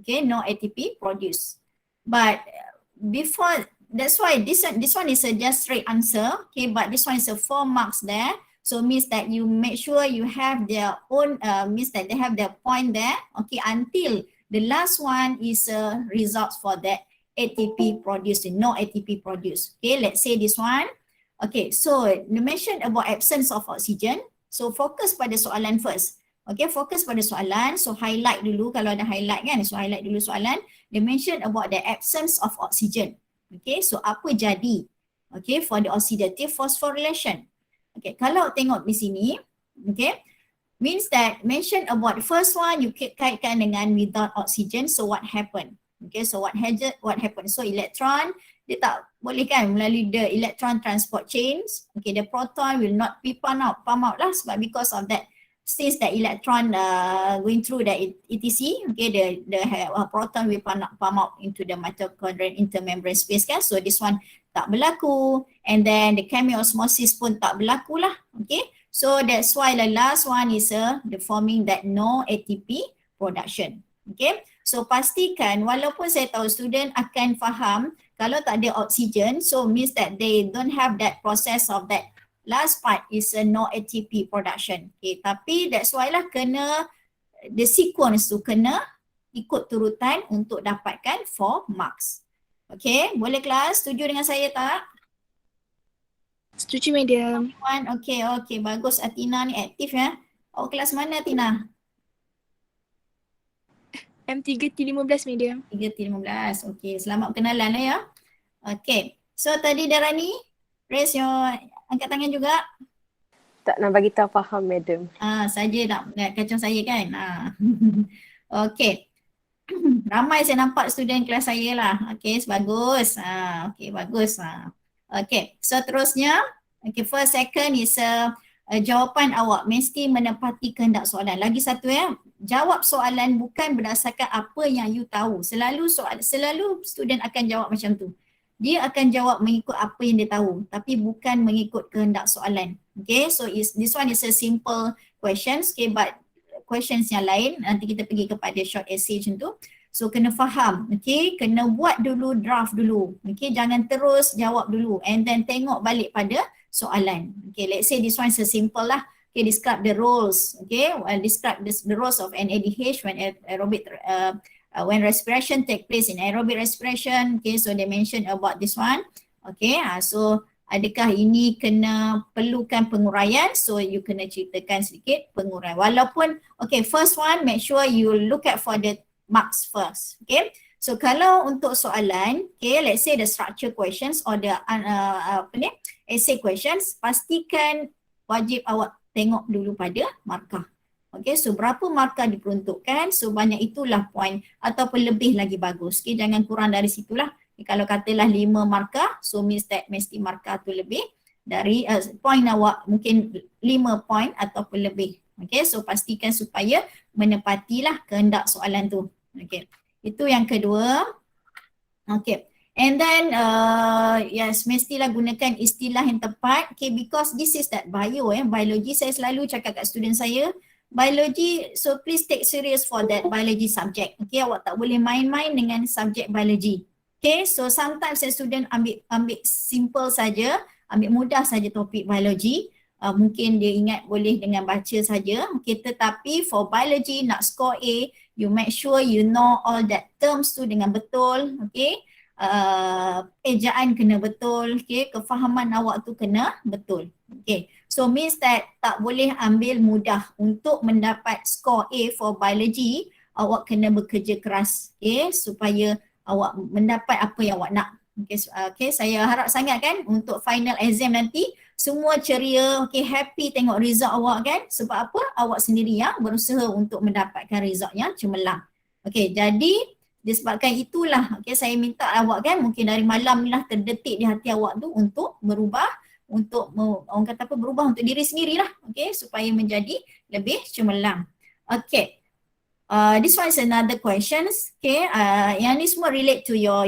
Okay, no ATP produce. But before, that's why this one is a just straight answer, okay, but this one is a 4 marks there, so means that you make sure you have their own, means that they have their point there, okay, until the last one is results for that ATP produced, no ATP produced. Okay, let's say this one, okay, so you mentioned about absence of oxygen, so fokus pada soalan first. Okay, fokus pada soalan, so highlight dulu kalau ada highlight kan, so highlight dulu soalan. They mention about the absence of oxygen. Okay, so apa jadi? Okay, for the oxidative phosphorylation. Okay, kalau tengok di sini, okay, means that mention about the first one, you kaitkan dengan without oxygen, so what happened? Okay, so what happened? So electron, dia tak boleh kan melalui the electron transport chains. Okay, the proton will not be pump out lah, sebab because of that, since the electron going through the ETC, okay, the proton will pump out into the mitochondrial intermembrane space kan, so this one tak berlaku, and then the chemiosmosis pun tak berlaku lah, okay, so that's why the last one is the forming that no ATP production, okay, So pastikan walaupun saya tahu student akan faham kalau tak ada oksigen, so means that they don't have that process of that last part is a no ATP production. Okay, tapi that's why lah kena the sequence tu kena ikut turutan untuk dapatkan 4 marks. Okay, boleh kelas? Setuju dengan saya tak? Setuju, Madam. Okay, bagus. Atina ni aktif ya. Awak kelas mana Atina? M3T15, Madam. 3T15. Okay, selamat berkenalan lah ya. Okay, so tadi Darani, raise your, angkat tangan juga. Tak nak bagi tahu faham, Madam. Saja nak kacau saya kan. Okay. Ramai saya nampak student kelas saya lah. Okay, bagus. Okay, bagus. Okay, so terusnya. Okay, first, second is jawapan awak mesti menepati kehendak soalan. Lagi satu ya, jawab soalan bukan berdasarkan apa yang you tahu. Selalu student akan jawab macam tu. Dia akan jawab mengikut apa yang dia tahu, tapi bukan mengikut kehendak soalan. Okay, so this one is a simple questions. Okay, but questions yang lain nanti kita pergi kepada short essay macam tu. So kena faham, okay, kena buat dulu, draft dulu. Okay, jangan terus jawab dulu and then tengok balik pada soalan. Okay, let's say this one is a simple lah. Okay, describe the roles. Okay, describe the roles of an ADH when aerobic when respiration take place in aerobic respiration. Okay, so they mention about this one. Okay, so adakah ini kena perlukan penguraian? So you kena ceritakan sedikit penguraian. Walaupun, okay, first one make sure you look at for the marks first. Okay, so kalau untuk soalan, okay, let's say the structure questions or the essay questions, pastikan wajib awak tengok dulu pada markah. Okay, so berapa markah diperuntukkan, so banyak itulah poin ataupun lebih lagi bagus. Okay, jangan kurang dari situlah. Kalau katalah 5 markah, so means that mesti markah tu lebih dari point awak mungkin 5 point ataupun lebih. Okay, so pastikan supaya menepatilah kehendak soalan tu. Okay, itu yang kedua. Okay, and then yes, mestilah gunakan istilah yang tepat. Okay, because this is that biology. Saya selalu cakap kat student saya, biology, so please take serious for that biology subject. Okay, awak tak boleh main-main dengan subjek biology. Okay, so sometimes student ambil simple saja, ambil mudah saja topik biologi. Mungkin dia ingat boleh dengan baca saja. Okay, tetapi for biology nak score A, you make sure you know all that terms tu dengan betul. Okay, ejaan kena betul. Okay, kefahaman awak tu kena betul. Okay, so means that tak boleh ambil mudah untuk mendapat score A for biology. Awak kena bekerja keras, okay, supaya awak mendapat apa yang awak nak. Okay, saya harap sangat kan untuk final exam nanti semua ceria, okay, happy tengok result awak kan. Sebab apa? Awak sendiri yang berusaha untuk mendapatkan result yang cemerlang. Okay, jadi disebabkan itulah, okay, saya minta awak kan mungkin dari malam ni lah terdetik di hati awak tu untuk berubah, untuk orang kata apa, berubah untuk diri sendirilah, okay, supaya menjadi lebih cemerlang. Okay. This one is another questions. Okay, yang ni semua relate to your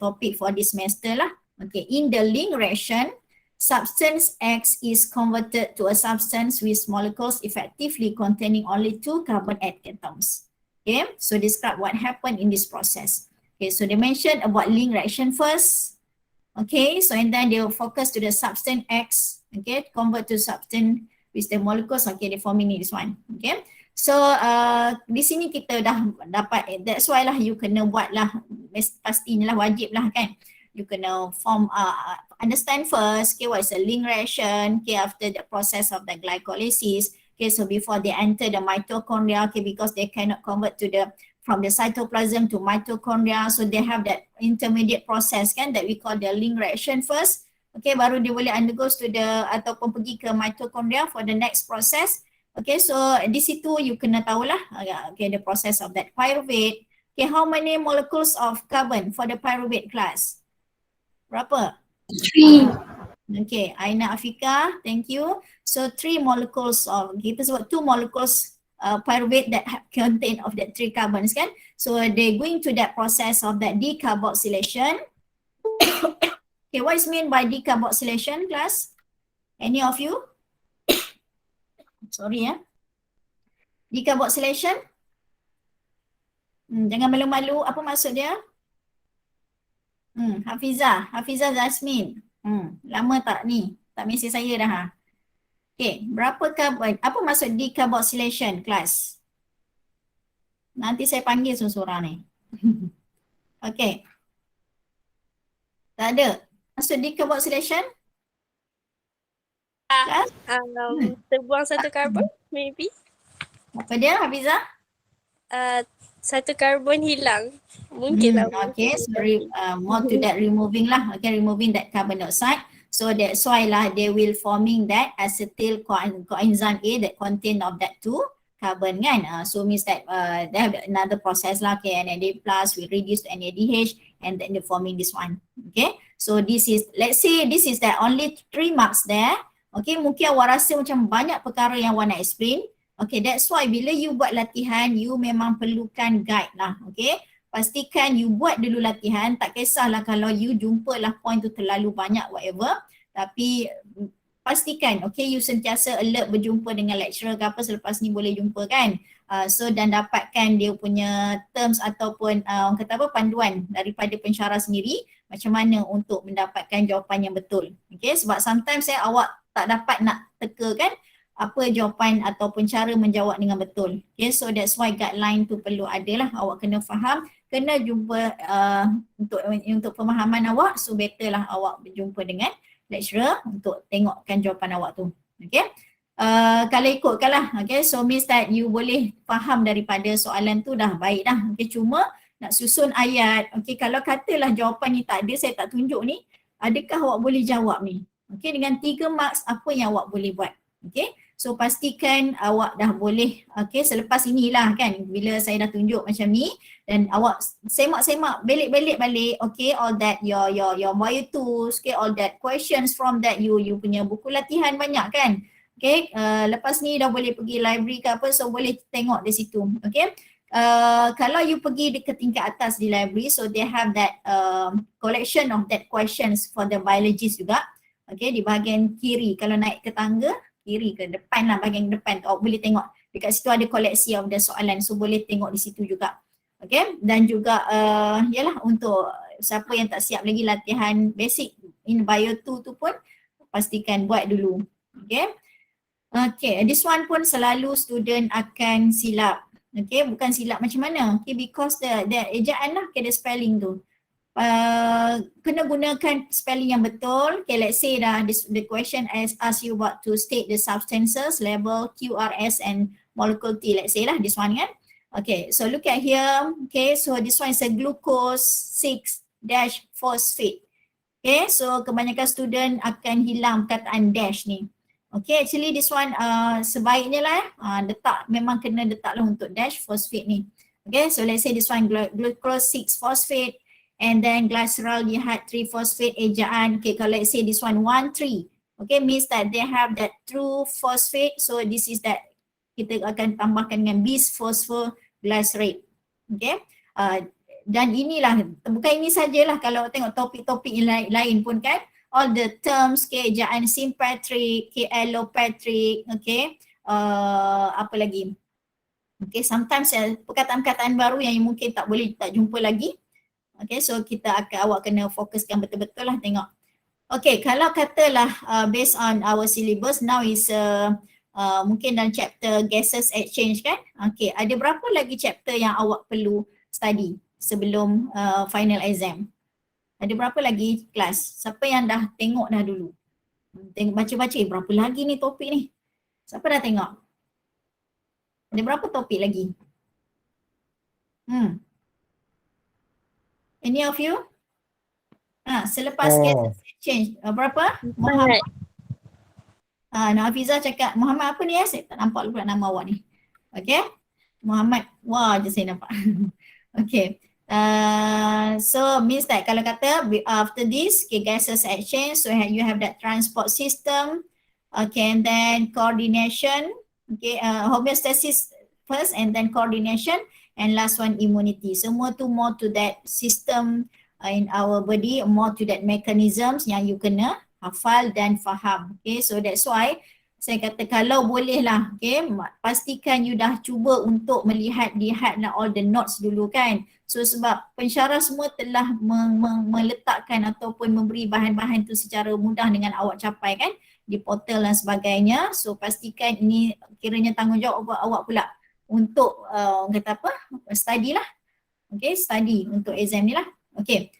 topic for this semester lah. Okay, in the link reaction, substance X is converted to a substance with molecules effectively containing only 2 carbon atoms. Okay, so describe what happened in this process. Okay, so they mentioned about link reaction first. Okay, so and then they will focus to the substance X. Okay, convert to substance with the molecules. Okay, they forming this one. Okay. So di sini kita dah dapat, that's why lah you kena buat lah, pastinya lah, wajib lah kan. You kena form, understand first, okay, what is a link reaction, okay, after the process of the glycolysis, okay, so before they enter the mitochondria, okay, because they cannot convert to from the cytoplasm to mitochondria, so they have that intermediate process kan, that we call the link reaction first, okay, baru dia boleh undergo to ataupun pergi ke mitochondria for the next process. Okay, so di situ you kena tahulah, okay, the process of that pyruvate. Okay, how many molecules of carbon for the pyruvate class? Berapa? 3. Okay, Aina Afika, thank you. So 3 molecules of, kita sebut 2 molecules pyruvate that contain of that 3 carbons kan. So they going to that process of that decarboxylation. Okay, what is mean by decarboxylation class? Any of you? Sorry ya. Decarboxylation. Jangan malu-malu. Apa maksud dia? Hafizah Zasmin. Lama tak ni? Tak mesej saya dah ha. Okay, berapa karbon? Apa maksud decarboxylation kelas? Nanti saya panggil seorang ni. Okay. Tak ada. Maksud decarboxylation? Kelas? Terbuang satu karbon, maybe. Apa dia Hafizah? Satu karbon hilang. Mungkin lah. Okay, so more to that removing lah. Okay, removing that carbon dioxide. So that's why lah they will forming that acetyl coenzyme A that contain of that two carbon kan. So means that they have another process lah. Okay, NAD plus will reduce to NADH and then they forming this one. Okay, so this is, let's say this is that only 3 marks there. Okay, mungkin awak rasa macam banyak perkara yang awak nak explain. Okay, that's why bila you buat latihan, you memang perlukan guide lah. Okay, pastikan you buat dulu latihan. Tak kisahlah kalau you jumpa lah point tu terlalu banyak whatever. Tapi pastikan, okay, you sentiasa alert berjumpa dengan lecturer ke apa selepas ni boleh jumpa kan. So dan dapatkan dia punya terms ataupun orang kata apa, panduan daripada pensyarah sendiri macam mana untuk mendapatkan jawapan yang betul. Okay, sebab sometimes awak tak dapat nak teka kan apa jawapan ataupun cara menjawab dengan betul. Okay, so that's why guideline tu perlu ada lah. Awak kena faham, kena jumpa untuk pemahaman awak. So better lah awak berjumpa dengan lecturer untuk tengokkan jawapan awak tu. Okay, kalau ikutkan lah. Okay, so means that you boleh faham daripada soalan tu dah baik dah. Okay, cuma nak susun ayat. Okay, kalau katalah jawapan ni tak ada, saya tak tunjuk ni, adakah awak boleh jawab ni? Okay, dengan 3 marks apa yang awak boleh buat? Okay, so pastikan awak dah boleh, okay, selepas inilah kan, bila saya dah tunjuk macam ni dan awak semak-semak balik, okay, all that your bio tools, okay, all that questions from that you punya buku latihan banyak kan, okay, lepas ni dah boleh pergi library ke apa, so boleh tengok di situ, okay. Kalau you pergi ke tingkat atas di library, so they have that collection of that questions for the biologist juga, okay, di bahagian kiri kalau naik ke tangga, kiri ke depan lah, bahagian depan tu boleh tengok dekat situ ada koleksi of the soalan, so boleh tengok di situ juga. Okay, dan juga yalah untuk siapa yang tak siap lagi latihan basic in bio 2 tu pun pastikan buat dulu. Okay, okay, this one pun selalu student akan silap. Okay, bukan silap macam mana, okay, because the ejaan lah, okay, the spelling tu kena gunakan spelling yang betul. Okay, let's say dah the question ask you about to state the substances, label, QRS and molecule T, let's say lah this one kan. Okay, so look at here. Okay, so this one is a glucose 6-phosphate. Okay, so kebanyakan student akan hilang perkataan dash ni. Okay, actually this one sebaiknya lah letak, memang kena letak lah untuk dash phosphate ni. Okay, so let's say this one glucose 6-phosphate and then glyceraldehyde 3-phosphate ejaan. Okay, kalau let's say this one 1,3. Okay, means that they have that true phosphate. So this is that kita akan tambahkan dengan bis-phosphoglycerate. Okay, dan inilah, bukan ini sajalah, kalau tengok topik-topik lain pun kan, all the terms, okay, ejaan sympatric, okay, allopatric, okay, apa lagi? Okay, sometimes perkataan-perkataan baru yang mungkin tak jumpa lagi. Okay, so awak kena fokuskan betul-betul lah tengok. Okay, kalau katalah based on our syllabus, now is mungkin dalam chapter gases exchange kan. Okay, ada berapa lagi chapter yang awak perlu study sebelum final exam? Ada berapa lagi kelas? Siapa yang dah tengok dah dulu? Tengok baca-baca, berapa lagi ni topik ni? Siapa dah tengok? Ada berapa topik lagi? Any of you? Selepas gases exchange, berapa? Muhammad. Hafizah cakap, Muhammad apa ni ya? Saya tak nampak pula nama awak ni. Okay. Muhammad, wah je saya nampak. Okay. So means that kalau kata after this, okay, gases exchange, so you have that transport system, okay, and then coordination, okay, homeostasis first and then coordination, and last one immunity. Semua tu more to that system in our body, more to that mechanisms yang you kena hafal dan faham. Okay, so that's why saya kata kalau boleh lah, okay, pastikan you dah cuba untuk lihat all the notes dulu kan. So sebab pensyarah semua telah meletakkan ataupun memberi bahan-bahan tu secara mudah dengan awak capai kan di portal dan sebagainya. So pastikan ini kiranya tanggungjawab awak pula untuk kata apa, study lah. Okay, study untuk exam ni lah. Okay.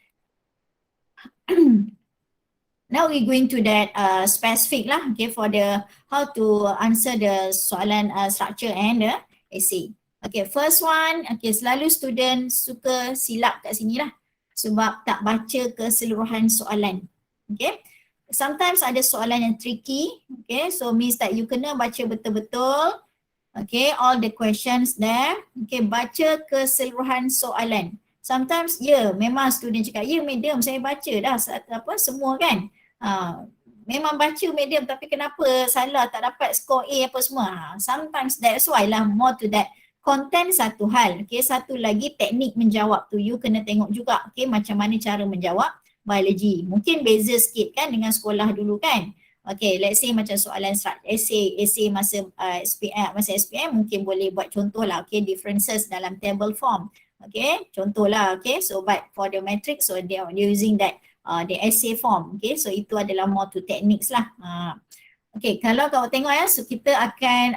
Now we going to that specific lah, okay, for the how to answer the soalan structure and the essay. Okay, first one, okay, selalu student suka silap kat sini lah sebab tak baca keseluruhan soalan. Okay, sometimes ada soalan yang tricky, okay, so means that you kena baca betul-betul, okay, all the questions there, okay, baca keseluruhan soalan. Sometimes, memang student cakap, madam saya baca dah semua kan. Memang baca madam tapi kenapa salah, tak dapat skor A apa semua. Sometimes that's why lah, more to that. Content satu hal, okay, satu lagi teknik menjawab tu you kena tengok juga, okay, macam mana cara menjawab biologi. Mungkin beza sikit kan dengan sekolah dulu kan. Okay, let's say macam soalan essay masa SPM mungkin boleh buat contoh lah, okay, differences dalam table form. Okay, contohlah, okay, so but for the matrix, so they are using that the essay form, okay, so itu adalah more to techniques lah. Okay, kalau kau tengok ya, so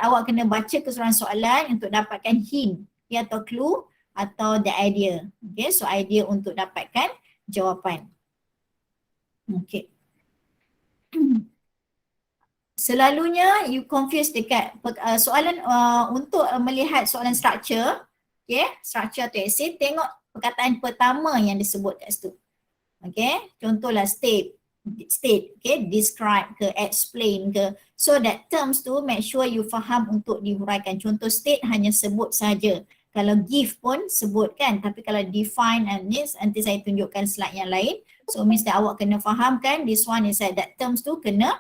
awak kena baca keseluruhan soalan untuk dapatkan hint, okay, atau clue atau the idea, okay, so idea untuk dapatkan jawapan. Okay. Selalunya you confuse dekat soalan untuk melihat soalan structure, okay, structure atau essay, tengok perkataan pertama yang disebut kat situ. Okay, contohlah state, okay, describe ke, explain ke. So that terms tu make sure you faham untuk dihuraikan. Contoh state hanya sebut saja. Kalau give pun sebut kan, tapi kalau define and this, nanti saya tunjukkan slide yang lain. So means that awak kena faham kan, this one is that terms tu kena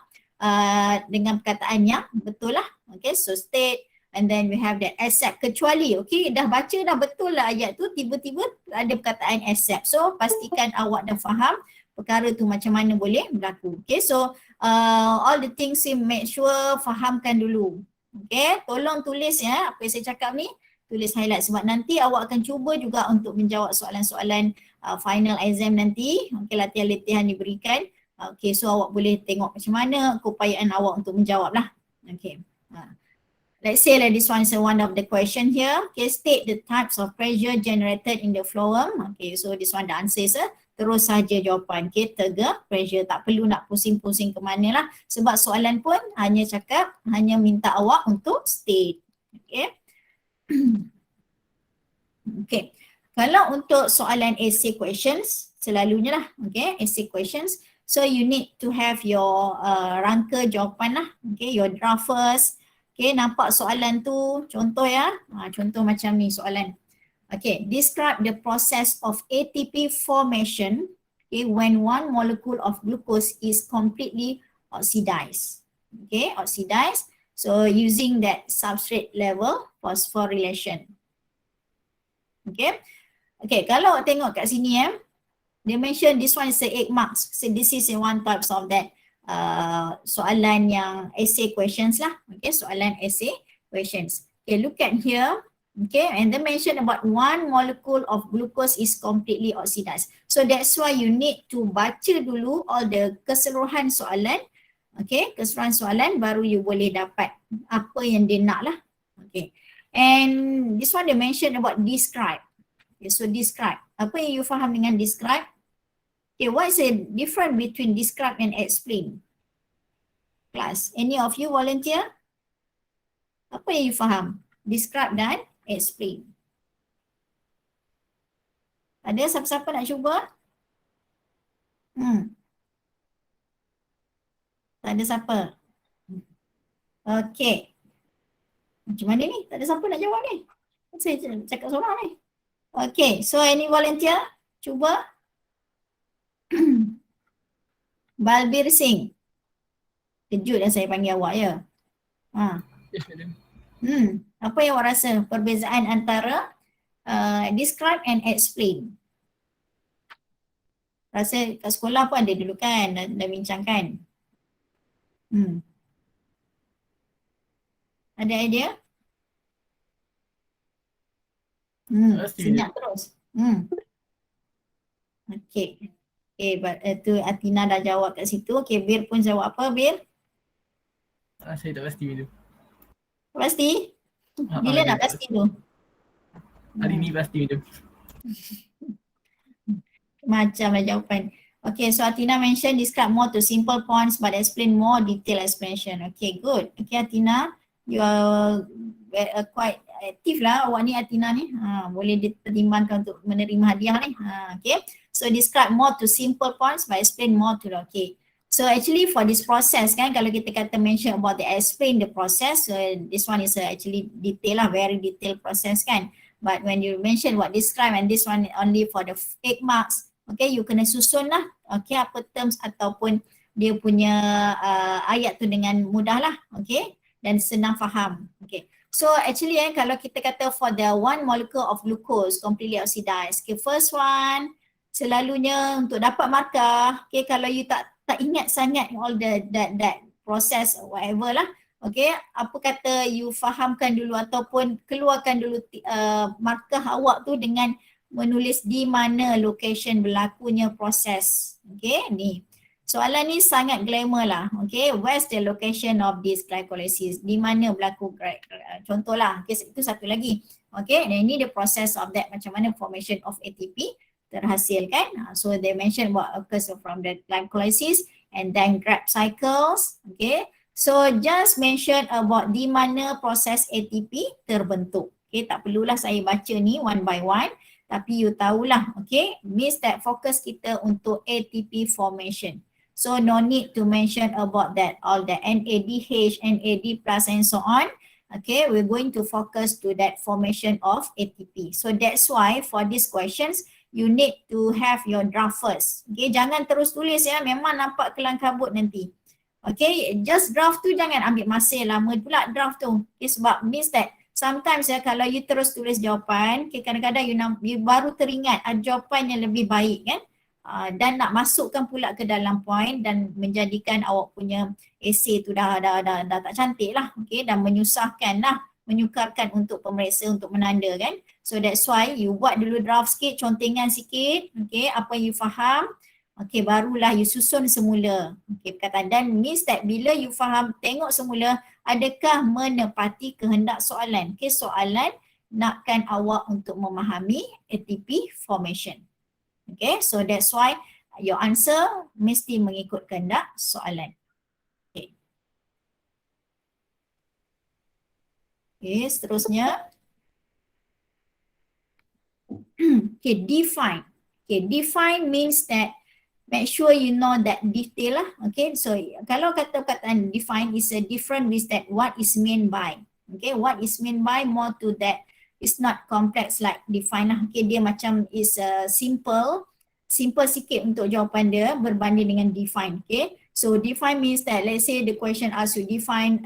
dengan perkataan yang betul lah. Okay, so state, and then we have that accept, kecuali, okay, dah baca dah betul lah ayat tu, tiba-tiba ada perkataan accept. So pastikan awak dah faham perkara tu macam mana boleh berlaku. Okay, so all the things you make sure fahamkan dulu. Okay, tolong tulis ya apa yang saya cakap ni, tulis highlight sebab nanti awak akan cuba juga untuk menjawab soalan-soalan final exam nanti. Okay, latihan-latihan diberikan. Okay, so awak boleh tengok macam mana keupayaan awak untuk menjawab lah. Okay. Let's say like this one is one of the question here. Okay, state the types of pressure generated in the phloem. Okay, so this one the answer is terus saja jawapan. Okay, tega pressure, tak perlu nak pusing-pusing ke mana lah. Sebab soalan pun hanya minta awak untuk state. Okay. Okay, kalau untuk soalan essay questions, selalunya lah, okay, essay questions. So you need to have your rangka jawapan lah. Okay, your draft first. Okay, nampak soalan tu, contoh ya, contoh macam ni soalan. Okay, describe the process of ATP formation, okay, when one molecule of glucose is completely oxidized. Okay, oxidized. So using that substrate level phosphorylation. Okay, okay, kalau tengok kat sini they mention this one is 8 marks. So this is one types of that soalan yang essay questions lah. Okay, soalan essay questions. Okay, look at here. Okay, and they mention about one molecule of glucose is completely oxidized. So that's why you need to baca dulu all the keseluruhan soalan. Okay, keseluruhan soalan baru you boleh dapat apa yang dia nak lah. Okay, and this one they mention about describe. Okay, so describe. Apa yang you faham dengan describe? Okay, what is the difference between describe and explain? Class, any of you volunteer? Apa yang you faham? Describe dan explain. Ada siapa-siapa nak cuba? Tak ada siapa? Okay. Macam mana ni? Tak ada siapa nak jawab ni? Saya cakap seorang ni. Okay, so any volunteer? Cuba. Balbir Singh. Kejut yang saya panggil awak ya. Yes, madam. Apa yang awak rasa perbezaan antara describe and explain? Rasa kat sekolah pun ada dulu kan, dah bincangkan. Ada idea? Pasti Senyap terus. Okey. Okey, tu Atina dah jawab kat situ. Okey, Bir pun jawab apa, Bir? Saya tak pasti video. Pasti? Bila Dia nak tak pasti tu? Hari ni pasti video. Macamlah jawapan. Okay, so Atina mentioned describe more to simple points but explain more detailed explanation. Okay, good. Okay, Atina, you are quite active lah awak ni, Atina ni. Boleh dipertimbangkan untuk menerima hadiah ni. Okay, so describe more to simple points but explain more to the, okay. So actually for this process kan, kalau kita kata mention about the explain the process, so this one is actually detail lah, very detailed process kan. But when you mention what describe and this one only for the 8 marks, okay, you kena susun lah, okay, apa terms ataupun dia punya ayat tu dengan mudah lah, okay, dan senang faham, okay. So actually kalau kita kata for the 1 molecule of glucose completely oxidized, okay, first one, selalunya untuk dapat markah, okay, kalau you tak ingat sangat all that process whatever lah, okay, apa kata you fahamkan dulu ataupun keluarkan dulu markah awak tu dengan menulis di mana location berlakunya proses. Okay, ni. Soalan ni sangat glamour lah. Okay, where's the location of this glycolysis? Di mana berlaku, contohlah, okay, itu satu lagi. Okay, dan ini the process of that, macam mana formation of ATP terhasil kan. So they mention what occurs from the glycolysis and then Krebs cycles. Okay, so just mention about di mana proses ATP terbentuk. Okay, tak perlulah saya baca ni one by one. Tapi you tahulah, okay, means that fokus kita untuk ATP formation. So no need to mention about that, all the NADH, NAD plus and so on. Okay, we're going to focus to that formation of ATP. So that's why for these questions, you need to have your draft first. Okay, jangan terus tulis ya, memang nampak kelang kabut nanti. Okay, just draft tu jangan ambil masa lama pula draft tu. Okay, sebab means that sometimes ya kalau you terus tulis jawapan, okay, kadang-kadang you baru teringat jawapan yang lebih baik kan, dan nak masukkan pula ke dalam point dan menjadikan awak punya essay tu dah tak cantik lah, okay, dan menyusahkan lah, menyukarkan untuk pemeriksa untuk menanda kan. So that's why you buat dulu draft sikit, contengan sikit, okay, apa yang you faham, okay, barulah you susun semula, okay, perkataan, dan means that bila you faham, tengok semula adakah menepati kehendak soalan. Okay, soalan nakkan awak untuk memahami ATP formation. Okay, so that's why your answer mesti mengikut kehendak soalan. Okay. Okay, seterusnya. Okay, define. Okay, define means that make sure you know that detail lah. Okay, so kalau kata perkataan define is a different with that what is meant by. Okay, what is meant by more to that. It's not complex like define lah. Okay, dia macam is simple sikit untuk jawapan dia berbanding dengan define. Okay, so define means that let's say the question asks you define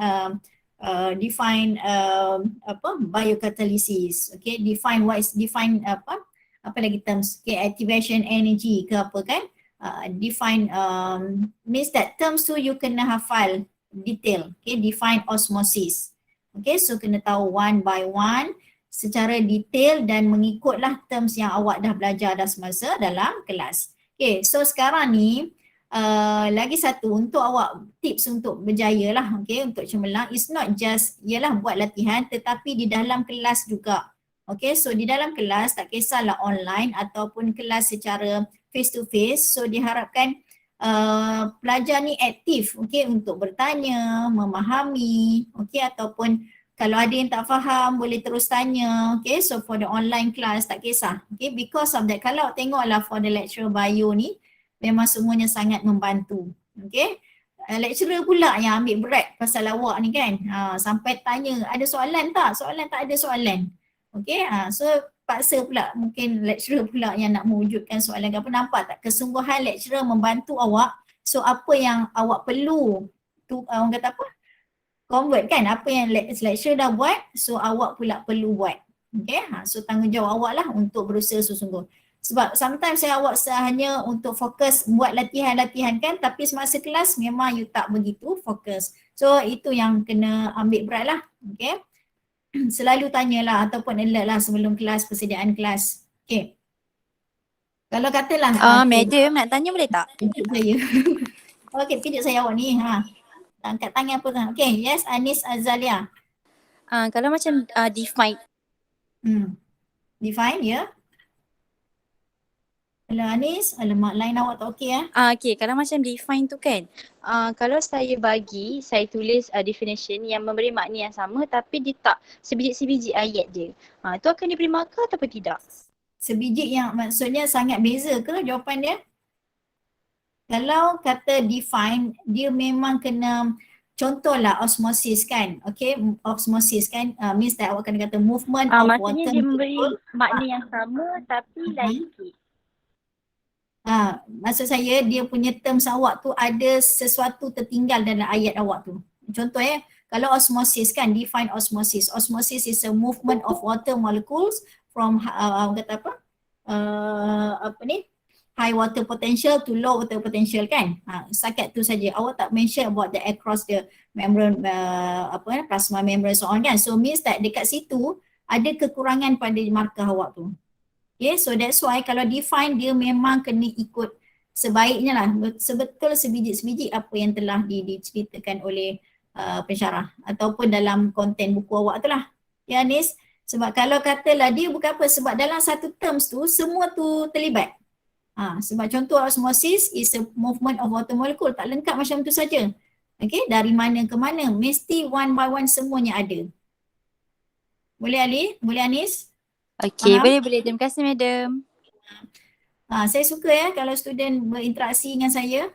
biocatalysis. Okay, define what is define apa lagi terms. Okay, activation energy ke apa kan. Define means that terms tu you kena hafal detail. Okay, define osmosis. Okay, so kena tahu one by one secara detail dan mengikutlah terms yang awak dah belajar dah semasa dalam kelas. Okay, so sekarang ni lagi satu untuk awak tips untuk berjaya lah, okay, untuk cemerlang is not just ialah buat latihan tetapi di dalam kelas juga. Okay, so di dalam kelas tak kisahlah online ataupun kelas secara face to face, so diharapkan pelajar ni aktif, okay, untuk bertanya, memahami, okay, ataupun kalau ada yang tak faham boleh terus tanya. Okay, so for the online class tak kisah. Okay, because of that, kalau tengoklah for the lecturer bio ni memang semuanya sangat membantu. Okay, lecturer pula yang ambil berat pasal awak ni kan, sampai tanya ada soalan tak? Soalan tak ada soalan. Okay, so paksa pula mungkin lecturer pula yang nak mewujudkan soalan ke apa. Nampak tak kesungguhan lecturer membantu awak. So apa yang awak perlu tu, orang kata apa, convert kan, apa yang lecturer dah buat, so awak pula perlu buat. Okay, so tanggungjawab awak lah untuk berusaha sesungguh. Sebab sometimes awak hanya untuk fokus buat latihan-latihan kan, tapi semasa kelas memang you tak begitu fokus. So itu yang kena ambil berat lah. Okay. Selalu tanyalah ataupun alert lah sebelum kelas, persediaan kelas. Okay. Kalau katalah Madam nak tanya boleh tak? tunjuk saya. Okay, tunjuk saya awak ni. Angkat tangan apa kan? Okay, yes, Anis Azalia. Kalau macam define. Define, ya. Kalau Anis, alamak line awak tak okey Okay, kalau macam define tu kan, kalau saya tulis definition yang memberi makna yang sama tapi dia tak sebiji-sebiji ayat je. Tu akan diberi markah ataupun tidak? Sebiji yang maksudnya sangat beza ke jawapan dia? Kalau kata define, dia memang kena, contohlah osmosis kan, okay, osmosis kan, means that awak kena kata movement of water. Maksudnya dia memberi makna yang sama tapi lain sikit. Maksud saya dia punya terms awak tu ada sesuatu tertinggal dalam ayat awak tu. Contoh kalau osmosis kan, define osmosis. Osmosis is a movement of water molecules from kata high water potential to low water potential kan. Setakat tu saja. Awak tak mention about the across the membrane plasma membrane so on kan. So means that dekat situ ada kekurangan pada markah awak tu. Okay, so that's why kalau define dia memang kena ikut sebaiknya lah, sebetul sebiji-sebiji apa yang telah diceritakan oleh pensyarah ataupun dalam konten buku awak tu lah. Ya Anis, sebab kalau katalah dia bukan apa, sebab dalam satu terms tu semua tu terlibat. Sebab contoh osmosis is a movement of water molecule, tak lengkap macam tu saja. Okay, dari mana ke mana, mesti one by one semuanya ada. Boleh Ali? Boleh Anis? Okay, boleh. Terima kasih Madam. Saya suka kalau student berinteraksi dengan saya.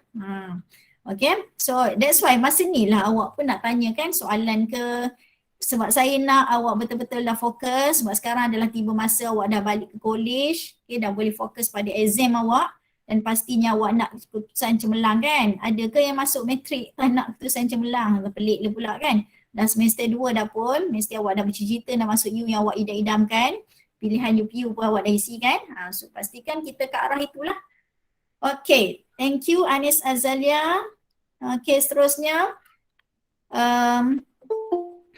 Okay, so that's why masa ni lah awak pun nak tanya kan soalan ke, sebab saya nak awak betul-betul dah fokus, sebab sekarang adalah tiba masa awak dah balik ke college, okay, dah boleh fokus pada exam awak dan pastinya awak nak keputusan cemerlang kan. Ada ke yang masuk matrik tak nak keputusan cemerlang? Pelik lah pula kan. Dah semester 2 dah pun, mesti awak dah bercita-cita nak masuk U yang awak idam-idamkan. Pilihan UPU pun awak dah isi kan. So pastikan kita ke arah itulah. Okay, thank you Anis Azalia. Okay, seterusnya.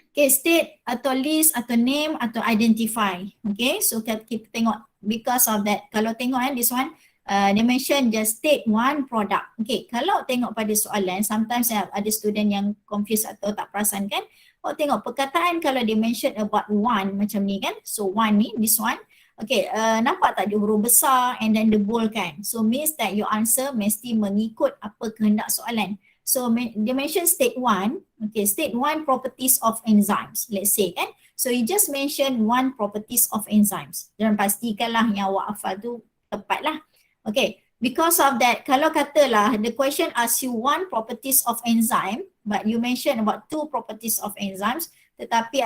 Okay, state atau list atau name atau identify. Okay, so kita tengok because of that. Kalau tengok this one, they mention just state one product. Okay, kalau tengok pada soalan, sometimes ada student yang confused atau tak perasan kan. Tengok perkataan kalau dia mention about one macam ni kan. So one ni, this one. Okay, nampak tak dia huruf besar and then the bold kan. So means that your answer mesti mengikut apa kehendak soalan. So dia mention state one. Okay, state one properties of enzymes. Let's say kan. So you just mention one properties of enzymes. Dan pastikanlah yang awak hafal tu tepat lah. Okay, because of that, kalau katalah the question asks you one properties of enzyme, but you mention about two properties of enzymes, tetapi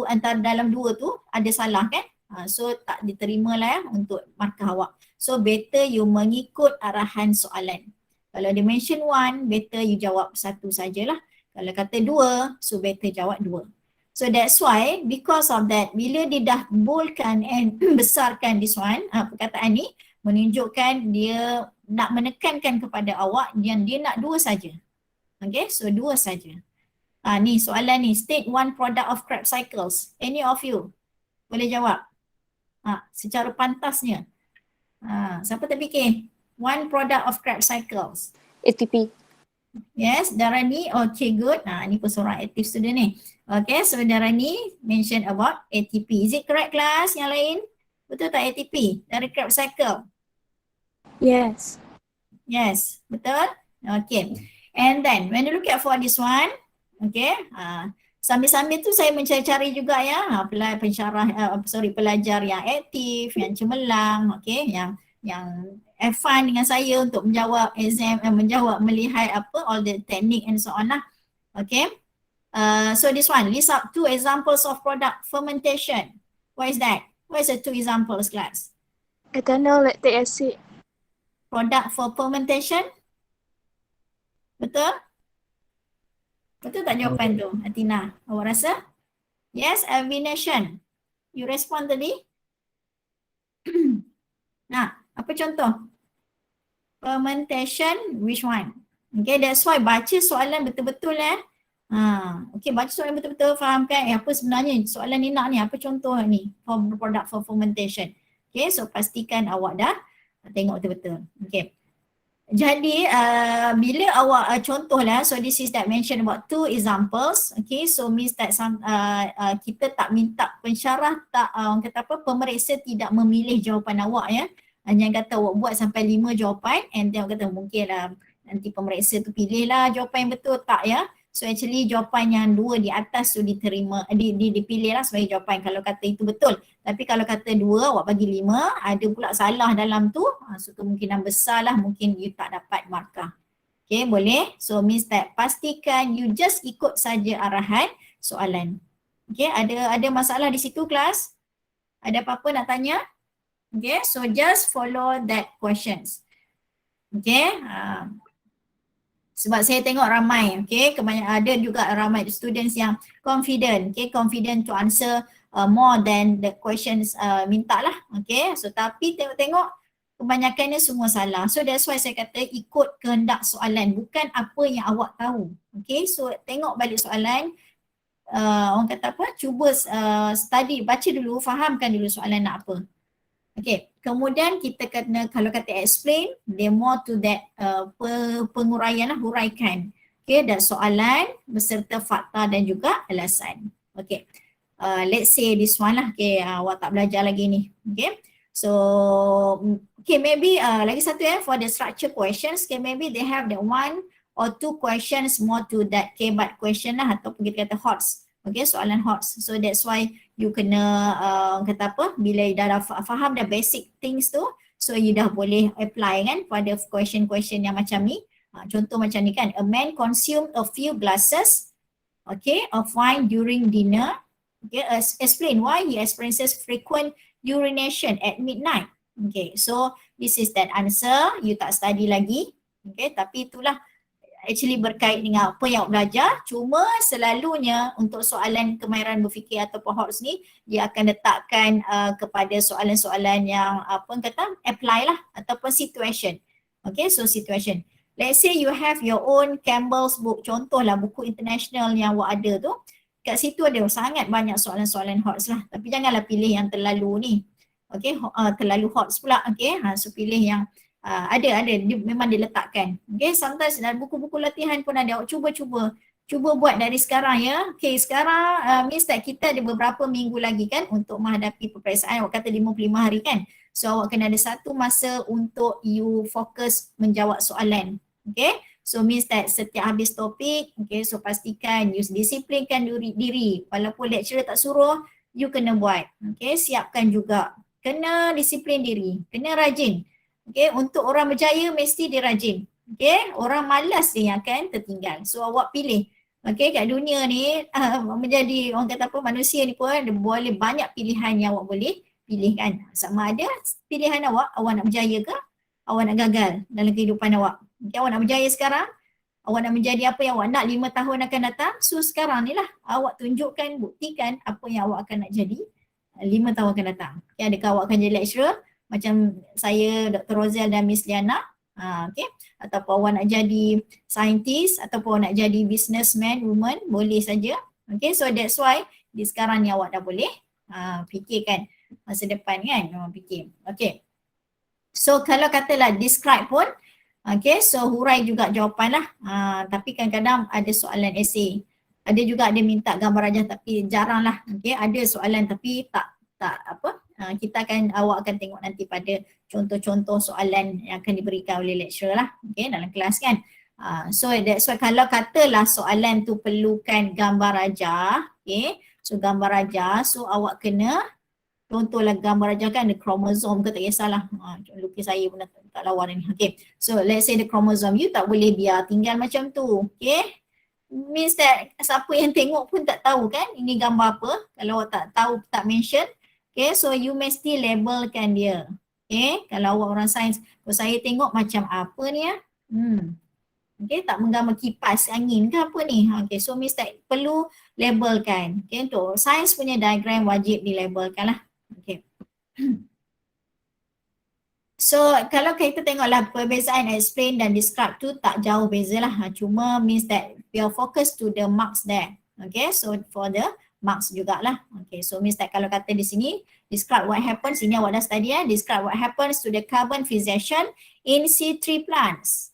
antara dalam dua tu ada salah kan? So tak diterima lah untuk markah awak. So better you mengikut arahan soalan. Kalau dia mention one, better you jawab satu sajalah. Kalau kata dua, so better jawab dua. So that's why because of that, bila dia dah boldkan and besarkan this one, perkataan ni menunjukkan dia nak menekankan kepada awak yang dia nak dua saja. Okay, so dua saja. Ni soalan ni, state one product of Krebs cycles. Any of you boleh jawab? Secara pantasnya. Siapa terfikir? One product of Krebs cycles. ATP. Yes, Darani. Okay, good. Ni pun seorang active student ni. Okay, so Darani mention about ATP. Is it correct class yang lain? Betul tak ATP? Dari Krebs cycle? Yes. Yes, betul? Okay. And then when you look at for this one, okay, sambil-sambil tu saya mencari-cari juga pelajar yang aktif, yang cemerlang, okay, yang have fun dengan saya untuk menjawab exam, melihat all the technique and so on lah. Okay. So this one, list up 2 examples of product fermentation. What is that? What is the 2 examples class? Ethanol, lactic acid. Product for fermentation? Betul? Betul tak jawapan tu, Atina? Awak rasa? Yes, Avination. You respond tadi? Apa contoh? Fermentation, which one? Okay, that's why baca soalan betul-betul okay, baca soalan betul-betul, fahamkan apa sebenarnya soalan ni nak ni, apa contoh ni for product for fermentation. Okay, so pastikan awak dah tengok betul-betul. Okay. Jadi bila awak contohlah, so this is that mention about 2 examples. Okay, so means that kita tak minta pensyarah, tak orang kata apa, pemeriksa tidak memilih jawapan awak ya. Hanya kata awak buat sampai 5 jawapan and then awak kata mungkin nanti pemeriksa tu pilih lah jawapan yang betul, tak ya. So actually jawapan yang 2 di atas tu diterima, dipilih lah sebagai jawapan kalau kata itu betul. Tapi kalau kata 2, awak bagi 5, ada pula salah dalam tu, so kemungkinan besar lah mungkin you tak dapat markah. Okay, boleh? So means that pastikan you just ikut saja arahan soalan. Okay, ada masalah di situ kelas? Ada apa-apa nak tanya? Okay, so just follow that questions. Okay, sebab saya tengok ramai, okay, kebanyakan ada juga ramai students yang confident, okay, confident to answer more than the questions minta lah, okay. So tapi tengok-tengok kebanyakannya semua salah. So that's why saya kata ikut kehendak soalan, bukan apa yang awak tahu, okay. So tengok balik soalan, orang kata apa, cuba study, baca dulu, fahamkan dulu soalan nak apa. Okay, kemudian kita kena, kalau kata explain, dia more to that penguraian lah, huraikan. Okay, dan soalan beserta fakta dan juga alasan. Okay, let's say this one lah, okay, awak tak belajar lagi ni. Okay, so, okay, maybe lagi satu for the structure questions, okay, maybe they have the 1 or 2 questions more to that K-BAT question lah, ataupun kita kata HOTS. Okay, soalan HOTS. So that's why you kena kata apa, bila dah faham dah basic things tu, so you dah boleh apply kan pada question-question yang macam ni. Contoh macam ni kan, a man consumed a few glasses, okay, of wine during dinner. Okay, explain why he experiences frequent urination at midnight. Okay, so this is that answer. You tak study lagi, okay, tapi itulah actually berkait dengan apa yang awak belajar. Cuma selalunya untuk soalan kemahiran berfikir ataupun HOTS ni, dia akan letakkan kepada soalan-soalan yang apa kata apply lah, ataupun situation. Okay, so situation. Let's say you have your own Campbell's book, contohlah buku international yang awak ada tu. Kat situ ada sangat banyak soalan-soalan HOTS lah. Tapi janganlah pilih yang terlalu ni. Okay, terlalu HOTS pula. Okay, so pilih yang ada dia memang diletakkan. Okay, sometimes dalam buku-buku latihan pun ada. Awak cuba buat dari sekarang ya. Okay, sekarang means that kita ada beberapa minggu lagi kan untuk menghadapi peperiksaan. Awak kata 55 hari kan. So awak kena ada satu masa untuk you fokus menjawab soalan. Okay, so means that setiap habis topik, okay, so pastikan you disiplinkan diri. Walaupun lecturer tak suruh, you kena buat. Okay, siapkan juga. Kena disiplin diri, kena rajin. Okay, untuk orang berjaya mesti dia rajin. Okay, orang malas dia yang akan tertinggal. So awak pilih. Okay, kat dunia ni menjadi orang kata apa, manusia ni pun ada boleh banyak pilihan yang awak boleh pilih kan. Sama ada pilihan awak nak berjaya ke, awak nak gagal dalam kehidupan awak. Okay, awak nak berjaya sekarang, awak nak menjadi apa yang awak nak 5 tahun akan datang. So sekarang ni lah awak tunjukkan, buktikan apa yang awak akan nak jadi 5 tahun akan datang. Okay, adakah awak akan jadi lecturer macam saya, Dr. Rozel dan Miss Liana, okay, ataupun awak nak jadi scientist, ataupun nak jadi businessman, woman, boleh saja. Okay, so that's why di sekarang ni awak dah boleh fikirkan masa depan kan, fikir. Okay, so kalau katalah describe pun, okay, so hurai juga jawapan lah, tapi kadang-kadang ada soalan essay. Ada juga ada minta gambar rajah tapi jarang lah. Okay, ada soalan tapi tak apa, awak akan tengok nanti pada contoh-contoh soalan yang akan diberikan oleh lecturer lah, okay, dalam kelas kan. So that's why kalau katalah soalan tu perlukan gambar rajah, okay, so gambar rajah, so awak kena contohlah gambar rajah kan ada kromosom ke, tak kisahlah, lukis saya pun tak lawan ni. Okay, so let's say the chromosome, you tak boleh biar tinggal macam tu, okay. Means that siapa yang tengok pun tak tahu kan ini gambar apa, kalau awak tak tahu, tak mention. Okay, so you mesti labelkan dia. Okay, kalau awak orang sains, saya tengok macam apa ni ya. Okay, tak menggambar kipas angin ke apa ni. Okay, so means that perlu labelkan. Okay, untuk sains punya diagram wajib dilabelkan lah. Okay. So kalau kita tengoklah perbezaan explain dan describe tu tak jauh beza lah. Cuma means that we are focused to the marks there. Okay, so for the marks jugalah. Okay, so means that kalau kata di sini describe what happens, ini awak dah study describe what happens to the carbon fixation in C3 plants.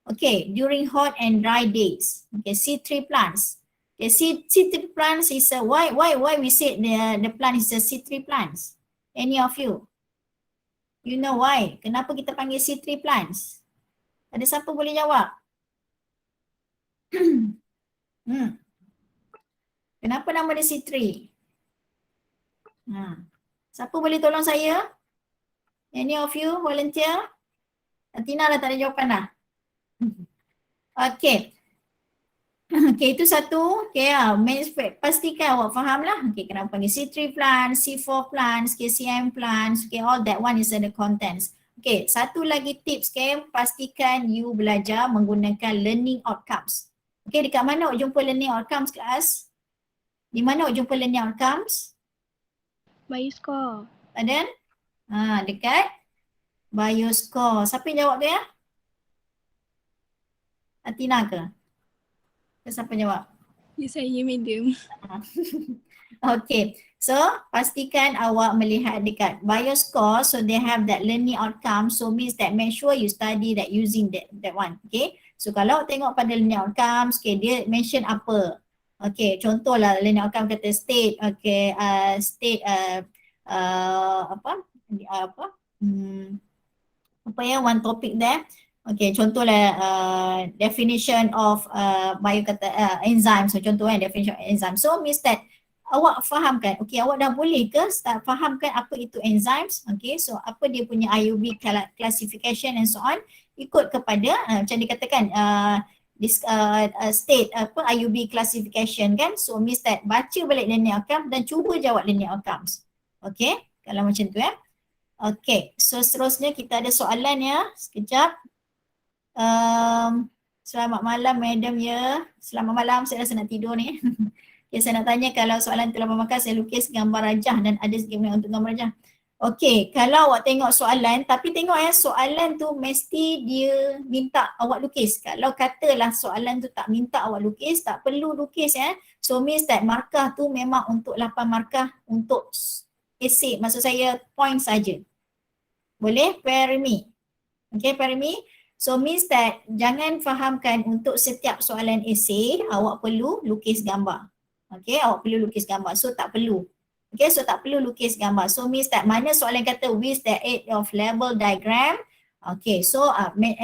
Okay, during hot and dry days. Okay, C3 plants. Okay, C3 plants is a, why we say the plant is a C3 plants? Any of you? You know why? Kenapa kita panggil C3 plants? Ada siapa boleh jawab? Kenapa nama dia C3? Siapa boleh tolong saya? Any of you volunteer? Tina dah tak ada jawapan dah. Okay. Okay, itu satu. Okay, pastikan awak faham lah. Okay, kenapa panggil C3 plants, C4 plants, KCM plants. Okay, all that one is in the contents. Okay, satu lagi tips, okay, pastikan you belajar menggunakan learning outcomes. Okay, dekat mana awak jumpa learning outcomes kelas? Di mana awak jumpa learning outcomes? Bioscore. Pardon? Dekat Bioscore. Siapa yang jawab tu ya? Atina ke? Siapa jawab? Ya, saya madam. Okay, so pastikan awak melihat dekat Bioscore, so they have that learning outcome, so means that make sure you study that using that one. Okay, so kalau awak tengok pada learning outcomes, okay, dia mention apa? Okay, contohlah learning outcome kata state, okay, state apa ya, one topic there. Okay, contohlah definition of enzyme. So contohnya definition of enzyme. So means that awak fahamkan, okay, awak dah boleh ke start fahamkan apa itu enzymes, okay, so apa dia punya IUB classification and so on, ikut kepada macam dikatakan state apa IUB classification kan, so means that baca balik learning outcomes dan cuba jawab learning outcomes. Okay, kalau macam tu Okay, so seterusnya kita ada soalan ya, sekejap. Selamat malam madam ya. Selamat malam, saya rasa nak tidur ni. Okay, saya nak tanya kalau soalan tu 8 markah saya lukis gambar rajah dan ada sikit benda untuk gambar rajah. Okay, kalau awak tengok soalan, tapi tengok soalan tu mesti dia minta awak lukis. Kalau katalah soalan tu tak minta awak lukis, tak perlu lukis So means that markah tu memang untuk 8 markah untuk essay, maksud saya point saja. Boleh? Parimi. Okay, Parimi. So means that jangan fahamkan untuk setiap soalan essay awak perlu lukis gambar. Okay, awak perlu lukis gambar. So tak perlu. Okay, so tak perlu lukis gambar. So means that mana soalan kata with the aid of label diagram. Okay, so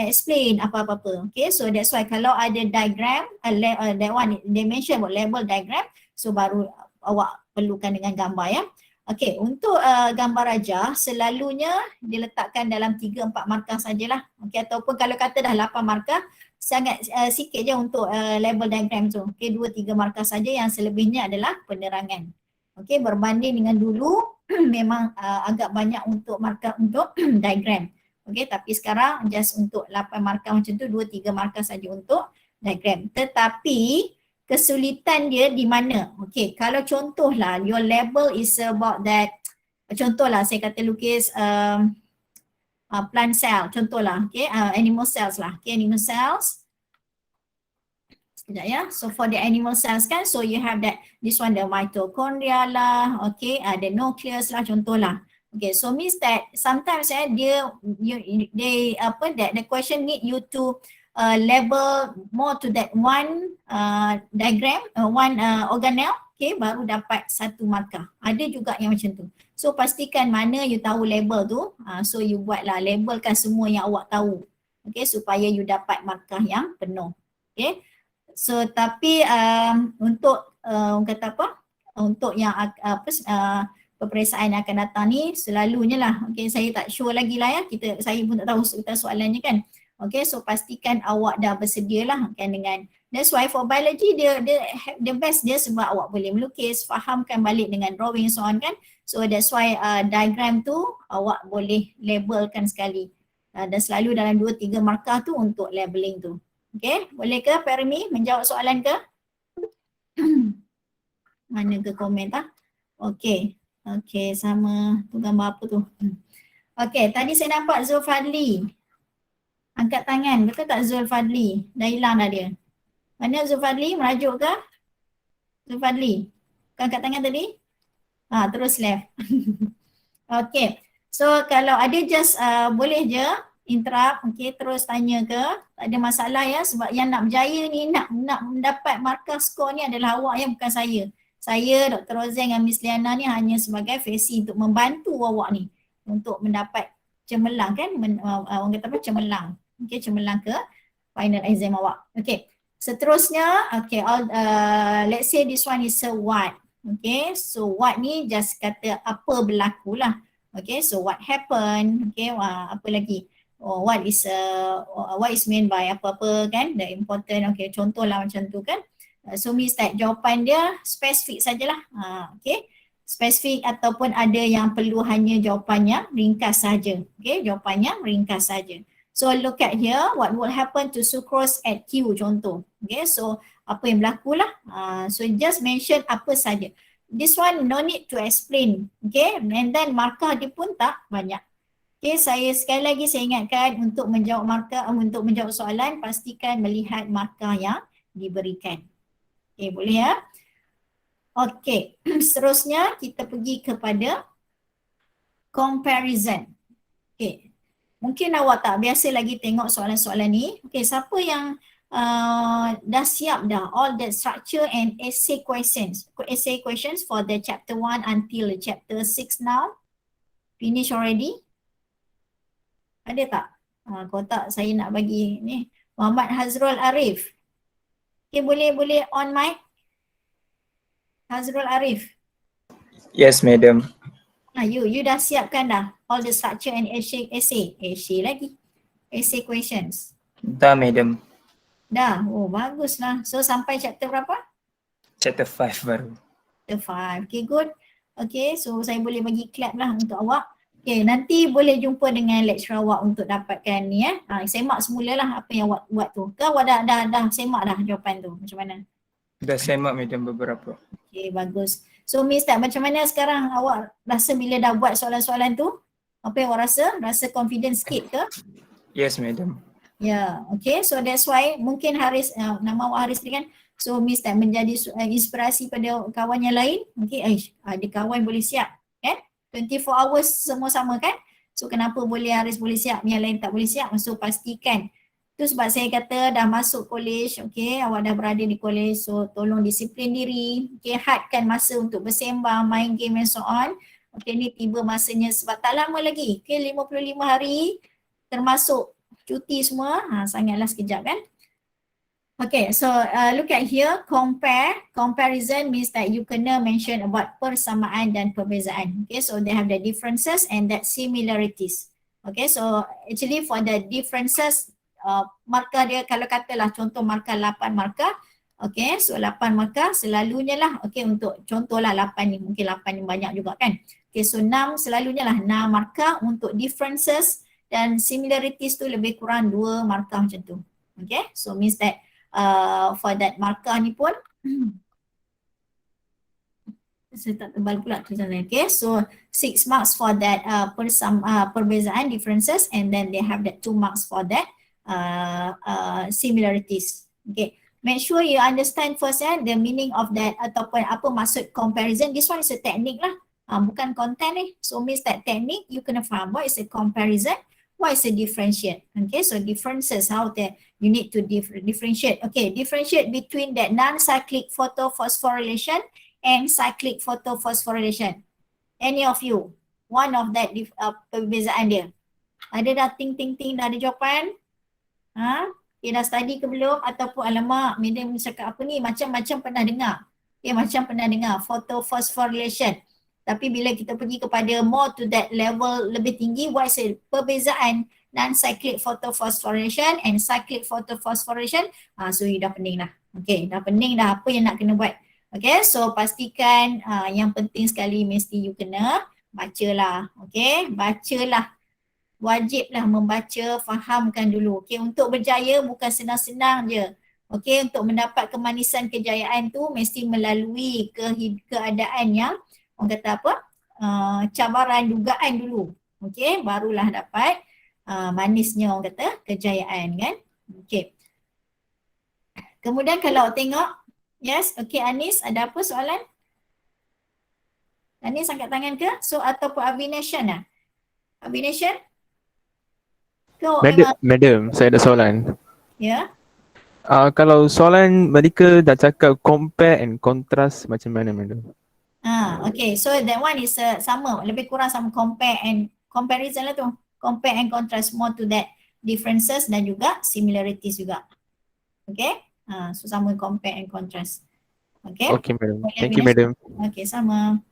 explain apa-apa. Okay, so that's why kalau ada diagram, that one they mention about label diagram, so baru awak perlukan dengan gambar ya. Okay, untuk gambar rajah selalunya diletakkan dalam 3-4 markah sajalah. Okay, ataupun kalau kata dah 8 markah, sangat sikit je untuk label diagram tu. Okay, 2-3 markah saja, yang selebihnya adalah penerangan. Okay, berbanding dengan dulu memang agak banyak untuk markah untuk diagram. Okay, tapi sekarang just untuk 8 markah macam tu, 2-3 markah saja untuk diagram. Tetapi kesulitan dia di mana? Okay, kalau contohlah your label is about that, contohlah saya kata lukis plant cell, contohlah, okay, animal cells lah, okay, animal cells. Sekejap ya, so for the animal cells kan, so you have that, this one the mitochondria lah, okay, the nucleus lah, contohlah. Okay, so means that sometimes the question need you to label more to that one diagram, one organelle, okay, baru dapat 1 markah. Ada juga yang macam tu. So pastikan mana you tahu label tu, so you buatlah, labelkan semua yang awak tahu, okay, supaya you dapat markah yang penuh. Okay, so tapi untuk kata apa, untuk yang peperiksaan yang akan datang ni selalunya lah, okay, saya tak sure lagi lah ya, saya pun tak tahu soalannya kan. Okay, so pastikan awak dah bersedia lah kan dengan, that's why for biology dia the best dia sebab awak boleh melukis, fahamkan balik dengan drawing so on kan. So that's why diagram tu awak boleh labelkan sekali, dan selalu dalam 2-3 markah tu untuk labeling tu. Okay, boleh ke Parmi menjawab soalan ke? Mana ke komen tak? Okay, okay, sama tu gambar apa tu? Okey, tadi saya nampak Zulfadli. Angkat tangan, betul tak Zulfadli? Dah hilang dah dia. Mana Zulfadli? Merajuk ke? Zulfadli? Kau angkat tangan tadi? Terus left. Okey. So kalau ada just boleh je interrupt, okey, terus tanya ke, tak ada masalah ya, sebab yang nak berjaya ni, nak mendapat markah skor ni adalah awak yang bukan saya. Saya, Dr. Rosen dan Miss Liana ni hanya sebagai fesi untuk membantu awak ni untuk mendapat cemerlang kan, orang kata apa, cemerlang. Okey, cemerlang ke final exam awak. Okey. Seterusnya, okay, let's say this one is a what. Okay, so what ni just kata apa berlaku lah. Okay, so what happened, okay, apa lagi? What is meant by apa-apa kan, the important, okay, contohlah macam tu kan. So means that jawapan dia spesifik sajalah. Okay, spesifik ataupun ada yang perlu hanya jawapannya ringkas saja. Okay, jawapannya ringkas saja. So look at here, what will happen to sucrose at Q contoh. Okay, so apa yang berlaku lah. So just mention apa saja. This one no need to explain. Okay, and then markah dia pun tak banyak. Okay, sekali lagi saya ingatkan untuk menjawab soalan, pastikan melihat markah yang diberikan. Okay, boleh ya? Okay, seterusnya kita pergi kepada comparison. Okay. Mungkin awak tak biasa lagi tengok soalan-soalan ni. Okay, siapa yang dah siap dah all the structure and essay questions for the chapter 1 until chapter 6 now? Finish already? Ada tak? Kalau tak, saya nak bagi ni. Muhammad Hazrul Arif. Okay, boleh on mic? Hazrul Arif. Yes, madam. You dah siapkan dah all the structure and essay lagi. Essay questions. Dah, madam. Dah. Oh, baguslah. So sampai chapter berapa? Chapter 5 baru. Chapter 5. Okay, good. Okay, so saya boleh bagi clap lah untuk awak. Okay, nanti boleh jumpa dengan lecturer awak untuk dapatkan ni semak semula lah apa yang awak buat tu. Ke awak dah semak dah jawapan tu? Macam mana? Dah semak, madam, beberapa. Okay, bagus. So Miss Tak, macam mana sekarang awak rasa bila dah buat soalan-soalan tu? Apa yang awak rasa? Rasa confident sikit ke? Yes, madam. Yeah, okay. So that's why mungkin Haris, nama awak Haris ni kan? So Miss Tak menjadi inspirasi pada kawan yang lain. Okay, ada kawan boleh siap kan? 24 hours semua sama kan? So kenapa boleh Haris boleh siap, yang lain tak boleh siap? So pastikan. Itu sebab saya kata dah masuk college, okay, awak dah berada di college, so tolong disiplin diri, okay, hadkan masa untuk bersembang, main game and so on. Okay, ni tiba masanya sebab tak lama lagi, okay, 55 hari termasuk cuti semua, sangatlah sekejap kan. Okay, so look at here, comparison means that you kena mention about persamaan dan perbezaan. Okay, so they have the differences and that similarities. Okay, so actually for the differences, markah dia kalau katalah contoh markah 8 markah, okay, so 8 markah selalunya lah, okay, untuk contohlah 8 ni, mungkin 8 ni banyak juga kan, okay, so 6 selalunya lah 6 markah untuk differences dan similarities tu lebih kurang 2 markah macam tu, okay, so means that for that markah ni pun saya tak tebal pula tulisan saya, okay, so 6 marks for that perbezaan differences, and then they have that 2 marks for that similarities. Okay, make sure you understand first the meaning of that ataupun apa maksud comparison. This one is a technique lah, bukan content ni. So means that technique you kena faham what is a comparison, what is a differentiate. Okay, so differences, how that you need to differentiate. Okay, differentiate between that non-cyclic photophosphorylation and cyclic photophosphorylation. Any of you, one of that perbezaan dia. Ada dah ting dah ada jawapan? Okay, dah study ke belum? Ataupun alamak, madam cakap apa ni? Macam-macam pernah dengar. Okay, macam pernah dengar photophosphorylation. Tapi bila kita pergi kepada more to that level lebih tinggi, what is perbezaan non-cyclic photophosphorylation and cyclic photophosphorylation? So you dah pening dah. Okay, dah pening dah apa yang nak kena buat. Okay, so pastikan yang penting sekali mesti you kena bacalah. Okay, bacalah. Wajiblah membaca, fahamkan dulu. Okay, untuk berjaya bukan senang-senang je. Okay, untuk mendapat kemanisan kejayaan tu mesti melalui keadaan yang orang kata apa? Cabaran, dugaan dulu. Okay, barulah dapat manisnya orang kata kejayaan kan. Okay. Kemudian kalau tengok, yes, okay Anis, ada apa soalan? Anis angkat tangan ke? So ataupun Abhination lah? Abhination? Kau Madam, saya ada soalan. ya? Kalau soalan mereka dah cakap compare and contrast macam mana, Madam? Okay, so that one is sama, lebih kurang sama comparison lah tu. Compare and contrast, more to that differences dan juga similarities juga. Okay, so sama compare and contrast. Okay. Okay, Madam. Thank you, Madam. Okay, sama.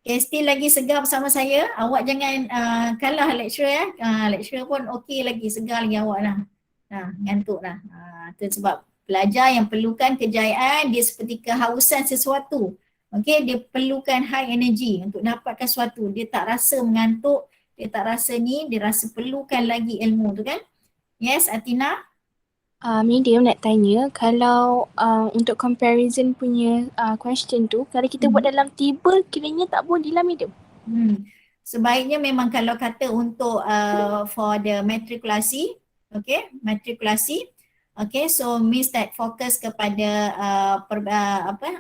Okay, still lagi segar bersama saya. Awak jangan kalah lecturer ya. Lecturer pun okey lagi, segar lagi awak lah. Ngantuk lah. Itu sebab pelajar yang perlukan kejayaan, dia seperti kehausan sesuatu. Okay, dia perlukan high energy untuk dapatkan sesuatu. Dia tak rasa mengantuk, dia tak rasa ni, dia rasa perlukan lagi ilmu tu kan. Yes, Atina? Medium nak tanya, kalau untuk comparison punya question tu, kalau kita buat dalam table, kiranya tak boleh lah medium. Sebaiknya memang kalau kata untuk for the matrikulasi, okay, matrikulasi, okay, so means that fokus kepada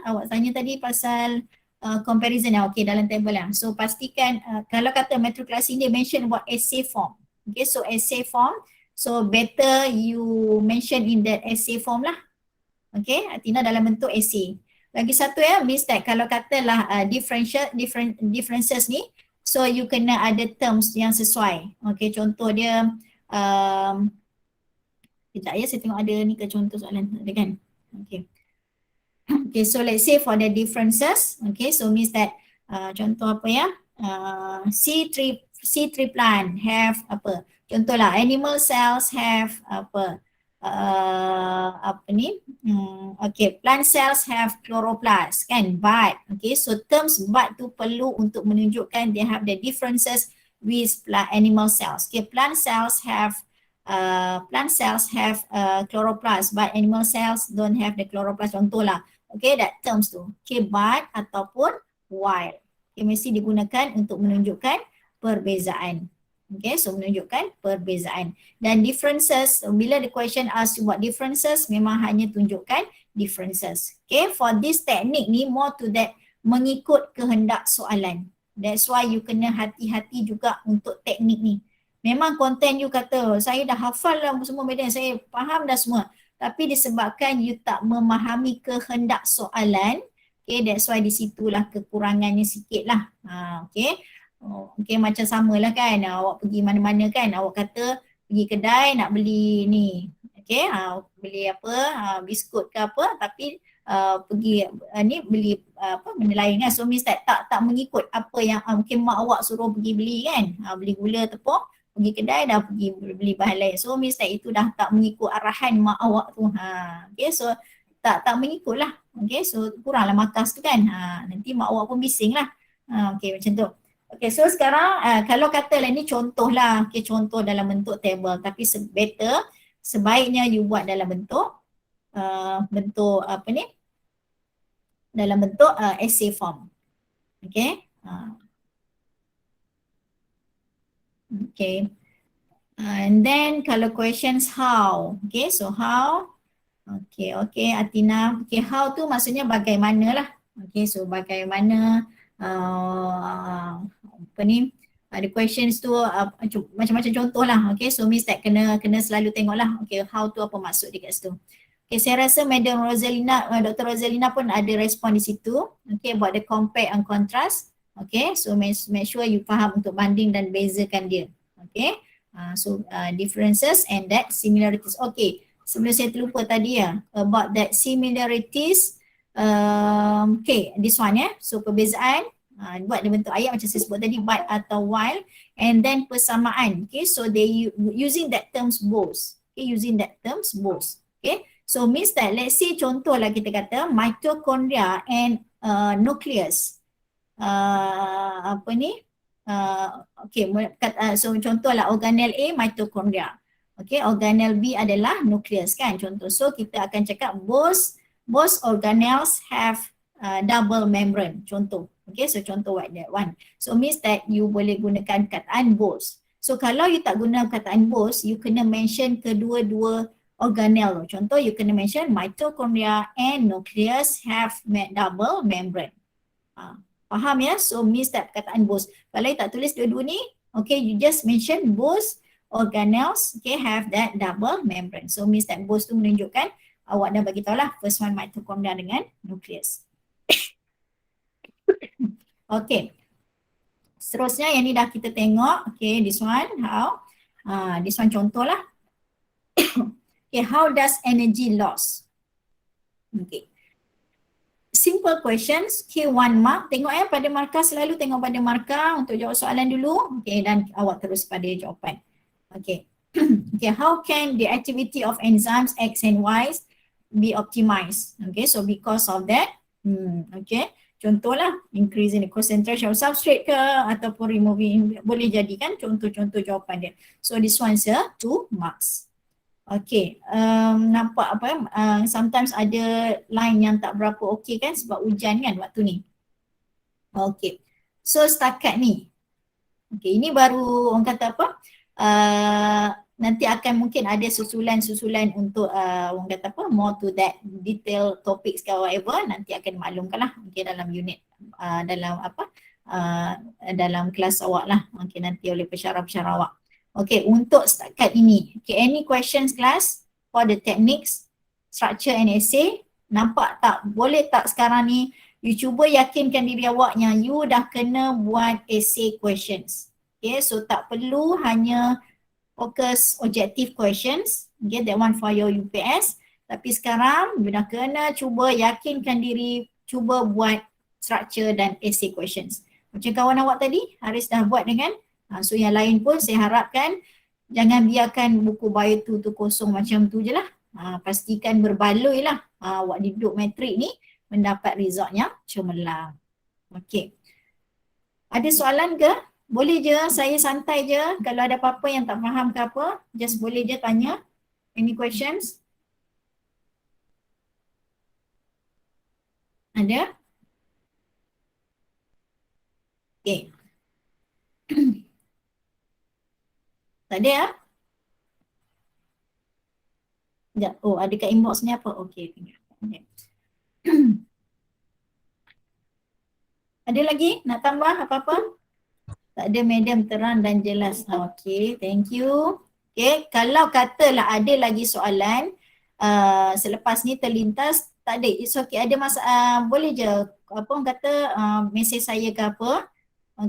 awak tanya tadi pasal comparison lah, okay, dalam table lah. So pastikan kalau kata matrikulasi dia mention about essay form, okay, so essay form, so better you mention in that essay form lah, okay, Atina dalam bentuk essay. Lagi satu ya, means that kalau katalah differences ni, so you kena ada terms yang sesuai. Okay, contoh dia, sekejap ya, saya tengok ada ni ke contoh soalan, ada kan? Okay. Okay, so let's say for the differences, okay, so means that contoh apa ya, C3 plant have apa, contohlah animal cells have apa, okay, plant cells have chloroplast kan, but okay, so terms but tu perlu untuk menunjukkan they have the differences with animal cells. Okay, plant cells have chloroplast but animal cells don't have the chloroplast, contohlah. Okay, that terms tu. Okay, but ataupun while. Okay, mesti digunakan untuk menunjukkan perbezaan. Okay, so menunjukkan perbezaan. Dan differences, bila the question asks you what differences, memang hanya tunjukkan differences. Okay, for this technique ni more to that mengikut kehendak soalan. That's why you kena hati-hati juga untuk teknik ni. Memang konten you kata, saya dah hafal lah semua medan, saya faham dah semua. Tapi disebabkan you tak memahami kehendak soalan, okay, that's why di situlah kekurangannya sikit lah. Okay. Okay, macam samalah kan, awak pergi mana-mana kan, awak kata pergi kedai nak beli ni, okay, beli apa, biskut ke apa, tapi pergi ni beli benda lain kan, so means that tak mengikut apa yang mungkin mak awak suruh pergi beli kan, beli gula tepung, pergi kedai dah pergi beli bahan lain, so means that itu dah tak mengikut arahan mak awak tu, okay, so tak mengikut lah, okay, so kuranglah makas tu kan, nanti mak awak pun bising lah, okay, macam tu. Okay, so sekarang kalau katalah ni contoh lah, okay, contoh dalam bentuk table, tapi sebaiknya you buat dalam bentuk apa ni, dalam bentuk essay form. Okay. Okay. And then kalau questions how, okay, so how, okay, Atina, okay, how tu maksudnya bagaimana lah, okay, so bagaimana, apa ni, the questions tu macam-macam contoh lah, okay, so means that kena selalu tengok lah, okay, how tu apa maksud dia kat situ. Okay, saya rasa Madam Rosalina, Dr. Rosalina pun ada respon di situ, okay, about the compare and contrast, okay, so make sure you faham untuk banding dan bezakan dia, okay, so differences and that similarities. Okay, sebelum saya terlupa tadi ya, about that similarities, okay, this one ya, so perbezaan, buat dalam bentuk ayat macam saya sebut tadi, but atau while, and then persamaan, okay, so they using that terms both, okay, using that terms both, okay, so means that let's say contohlah kita kata mitochondria and nucleus, apa ni, okay, so contohlah organel A mitochondria, okay, organel B adalah nucleus kan, contoh, so kita akan cakap both organelles have double membrane, contoh. Okay, so contoh what that one. So means that you boleh gunakan kataan both. So kalau you tak guna kataan both, you kena mention kedua-dua organelle. Contoh you kena mention mitochondria and nucleus have double membrane. Faham ya? So means that kataan both. Kalau you tak tulis dua-dua ni, okay, you just mention both organelles, okay, have that double membrane. So means that both tu menunjukkan awak dah bagi tahu lah first one mitochondria dengan nucleus. Okay. Seterusnya yang ni dah kita tengok. Okay, this one how? This one contoh lah. Okay, how does energy loss? Okay. Simple questions, okay, 1 mark. Tengok pada markah, selalu tengok pada markah untuk jawab soalan dulu. Okay, dan awak terus pada jawapan. Okay. Okay, how can the activity of enzymes X and Y be optimized? Okay, so because of that, okay. Contohlah, increasing the concentration of substrate ke ataupun removing, boleh jadikan contoh-contoh jawapan dia. So this one's 2 marks. Okay, nampak apa sometimes ada line yang tak berapa okey kan sebab hujan kan waktu ni. Okay, so setakat ni. Okay, ini baru orang kata apa, nanti akan mungkin ada susulan-susulan untuk orang kata apa, more to that detail topics ke whatever, nanti akan maklumkan lah mungkin dalam unit dalam apa dalam kelas awak lah, mungkin nanti oleh pensyarah-pensyarah awak. Okay, untuk setakat ini, okay, any questions class for the techniques, structure and essay? Nampak tak? Boleh tak sekarang ni you cuba yakinkan diri awak yang you dah kena buat essay questions. Okay, so tak perlu hanya focus objective questions, okay, that one for your UPS. Tapi sekarang you dah kena cuba yakinkan diri, cuba buat structure dan essay questions. Macam kawan awak tadi, Haris dah buat dengan, so yang lain pun saya harapkan jangan biarkan buku bio tu kosong macam tu je lah. Pastikan berbaloi lah awak duduk matrik ni mendapat result yang cemerlang. Okay. Ada soalan ke? Boleh je, saya santai je. Kalau ada apa-apa yang tak faham ke apa, just boleh je tanya. Any questions? Ada? Okay. Tak ada ya? Sekejap. Oh, ada kat inbox ni apa? Okay. Okay. Ada lagi? Nak tambah apa-apa? Tak ada, madam, terang dan jelas. Okay, thank you. Okay, kalau katalah ada lagi soalan selepas ni terlintas, tak ada, it's okay. Ada boleh je apa orang kata mesej saya ke apa.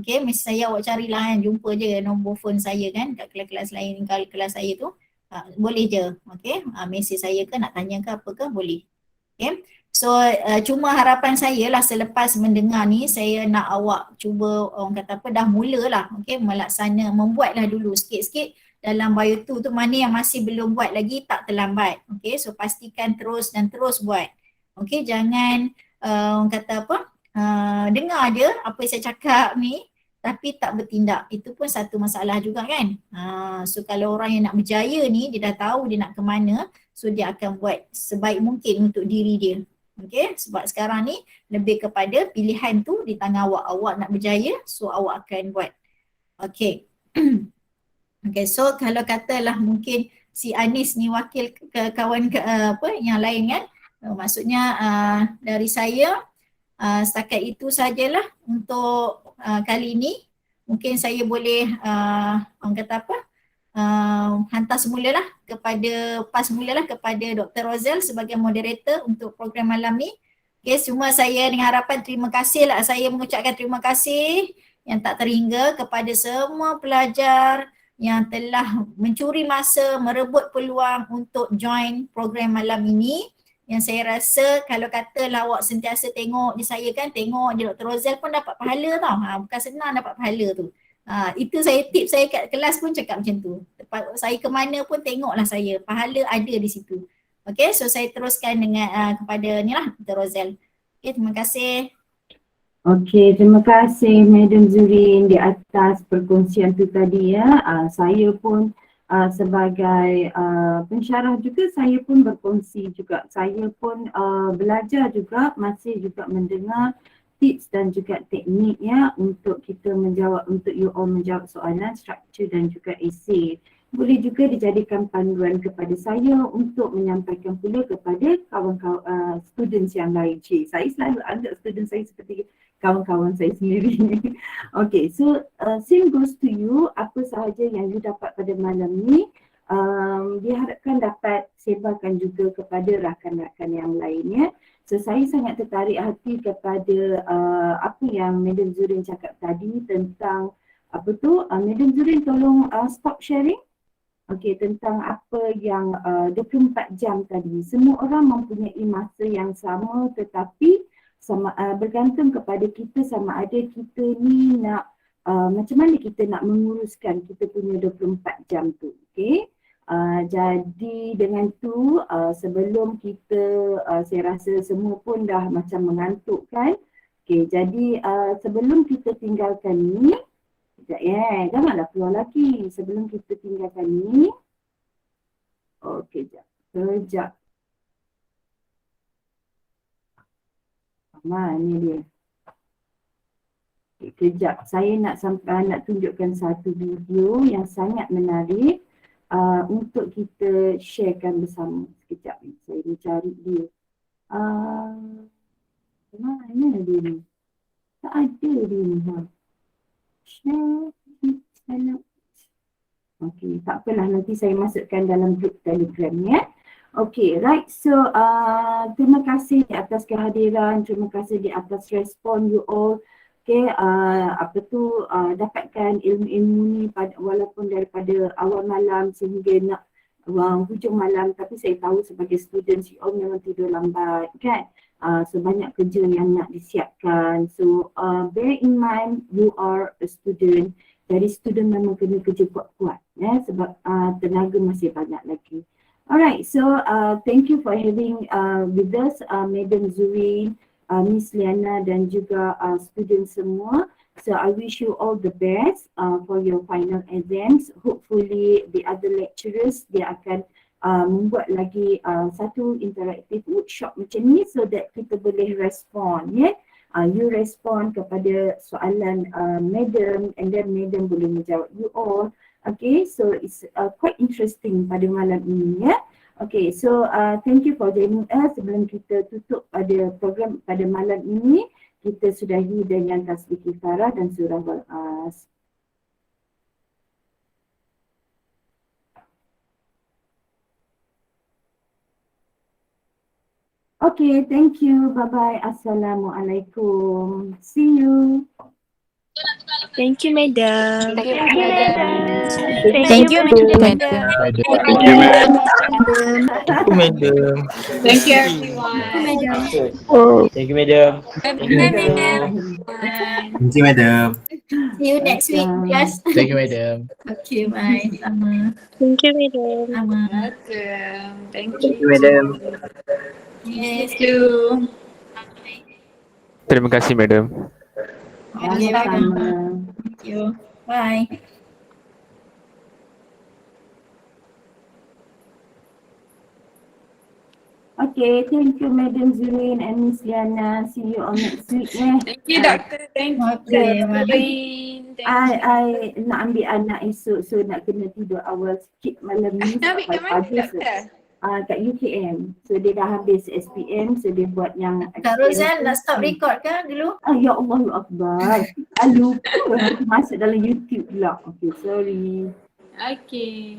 Okay, mesej saya awak carilah kan, jumpa je nombor phone saya kan kat kelas-kelas lain, kalau kelas saya tu boleh je. Okay, mesej saya ke nak tanya ke apa ke boleh. Okay, so cuma harapan saya lah selepas mendengar ni, saya nak awak cuba orang kata apa, dah mulalah, okay, membuatlah dulu sikit-sikit dalam bio tu mana yang masih belum buat lagi, tak terlambat. Okay, so pastikan terus dan terus buat. Okay, jangan orang kata apa, dengar je apa yang saya cakap ni tapi tak bertindak. Itu pun satu masalah juga kan. So kalau orang yang nak berjaya ni, dia dah tahu dia nak ke mana, so dia akan buat sebaik mungkin untuk diri dia. Okay, sebab sekarang ni lebih kepada pilihan tu di tangan awak. Awak nak berjaya, so awak akan buat. Okay. Okay, so kalau katalah mungkin si Anis ni wakil ke kawan apa yang lain kan, maksudnya dari saya setakat itu sajalah untuk kali ini. Mungkin saya boleh orang kata apa, hantar semulalah kepada Dr. Rozel sebagai moderator untuk program malam ni. Okay, cuma saya dengan harapan terima kasih lah, saya mengucapkan terima kasih yang tak terhingga kepada semua pelajar yang telah mencuri masa, merebut peluang untuk join program malam ini. Yang saya rasa kalau katalah awak sentiasa tengok je saya kan, tengok je Dr. Rozel pun dapat pahala tau. Bukan senang dapat pahala tu. Itu saya tips saya kat kelas pun cakap macam tu. Saya ke mana pun tengoklah saya, pahala ada di situ. Okay, so saya teruskan dengan kepada ni lah Dr. Rozel. Okay, terima kasih. Okey, terima kasih Madam Zurin di atas perkongsian tu tadi ya. Saya pun sebagai pensyarah juga, saya pun berkongsi juga. Saya pun belajar juga, masih juga mendengar tips dan juga teknik ya untuk kita menjawab, untuk you all menjawab soalan struktur dan juga esei. Boleh juga dijadikan panduan kepada saya untuk menyampaikan pula kepada kawan-kawan students yang lain. Saya selalu anggap student saya seperti kawan-kawan saya sendiri. Okay, so same goes to you. Apa sahaja yang you dapat pada malam ni, diharapkan dapat sebarkan juga kepada rakan-rakan yang lainnya. So saya sangat tertarik hati kepada apa yang Madam Zurin cakap tadi tentang apa tu, Madam Zurin tolong stop sharing. Okey, tentang apa yang 24 jam tadi. Semua orang mempunyai masa yang sama tetapi sama bergantung kepada kita sama ada kita ni nak macam mana kita nak menguruskan kita punya 24 jam tu. Okey. Jadi dengan tu sebelum kita saya rasa semua pun dah macam mengantuk kan. Okey, jadi sebelum kita tinggalkan ni, sekejap janganlah keluar lagi sebelum kita tinggalkan ni. Okey, sekejap. Mana dia? Okay, kejap, saya nak tunjukkan satu video yang sangat menarik untuk kita sharekan bersama. Sekejap ni, saya nak cari dia. Mana dia ni? Tak ada dia ni. Share. Okay, tak apalah, nanti saya masukkan dalam grup Telegram ya. Okay, right. So, terima kasih di atas kehadiran, terima kasih di atas respon you all. Okay, dapatkan ilmu-ilmu ni walaupun daripada awal malam sehingga nak hujung malam, tapi saya tahu sebagai student you all memang tidur lambat kan. So banyak kerja yang nak disiapkan. So bear in mind you are a student. Jadi student memang kena kerja kuat-kuat sebab tenaga masih banyak lagi. Alright, so thank you for having with us Madam Zurin, Miss Liana dan juga student semua. So I wish you all the best for your final exams. Hopefully the other lecturers dia akan membuat lagi satu interactive workshop macam ni so that kita boleh respond you respond kepada soalan madam and then madam boleh menjawab you all. Okay, so it's quite interesting pada malam ini ya. Okay, so thank you for joining us. Sebelum kita tutup pada program pada malam ini, kita sudahi dengan tasbih kifarah dan surah Wal-As. Okay, thank you. Bye-bye. Assalamualaikum. See you. Thank you, madam. Thank you, madam. Thank you, madam. Thank you, madam. Thank you everyone. Thank you, madam. Thank you, madam. Thank you, madam. See you next week, guys. Thank you, madam. Okay, bye. Thank you, madam. Thank Thank you, madam. Yes. you. Terima kasih, madam. Okay, Sama-sama. thank you. Bye. Okay, thank you Madam Zurin and Miss Liana. See you on next week. Thank you, Doctor. Thank you. Okay, I nak ambil anak esok, so nak kena tidur awal sikit malam ni Ambil kat mana, Doctor? Kat UKM. So dia dah habis SPM, so dia buat yang Kak Rozan nak stop record ke dulu? Ya Allahu Akbar. Lupa masuk dalam YouTube pula. Okay, sorry. Okay.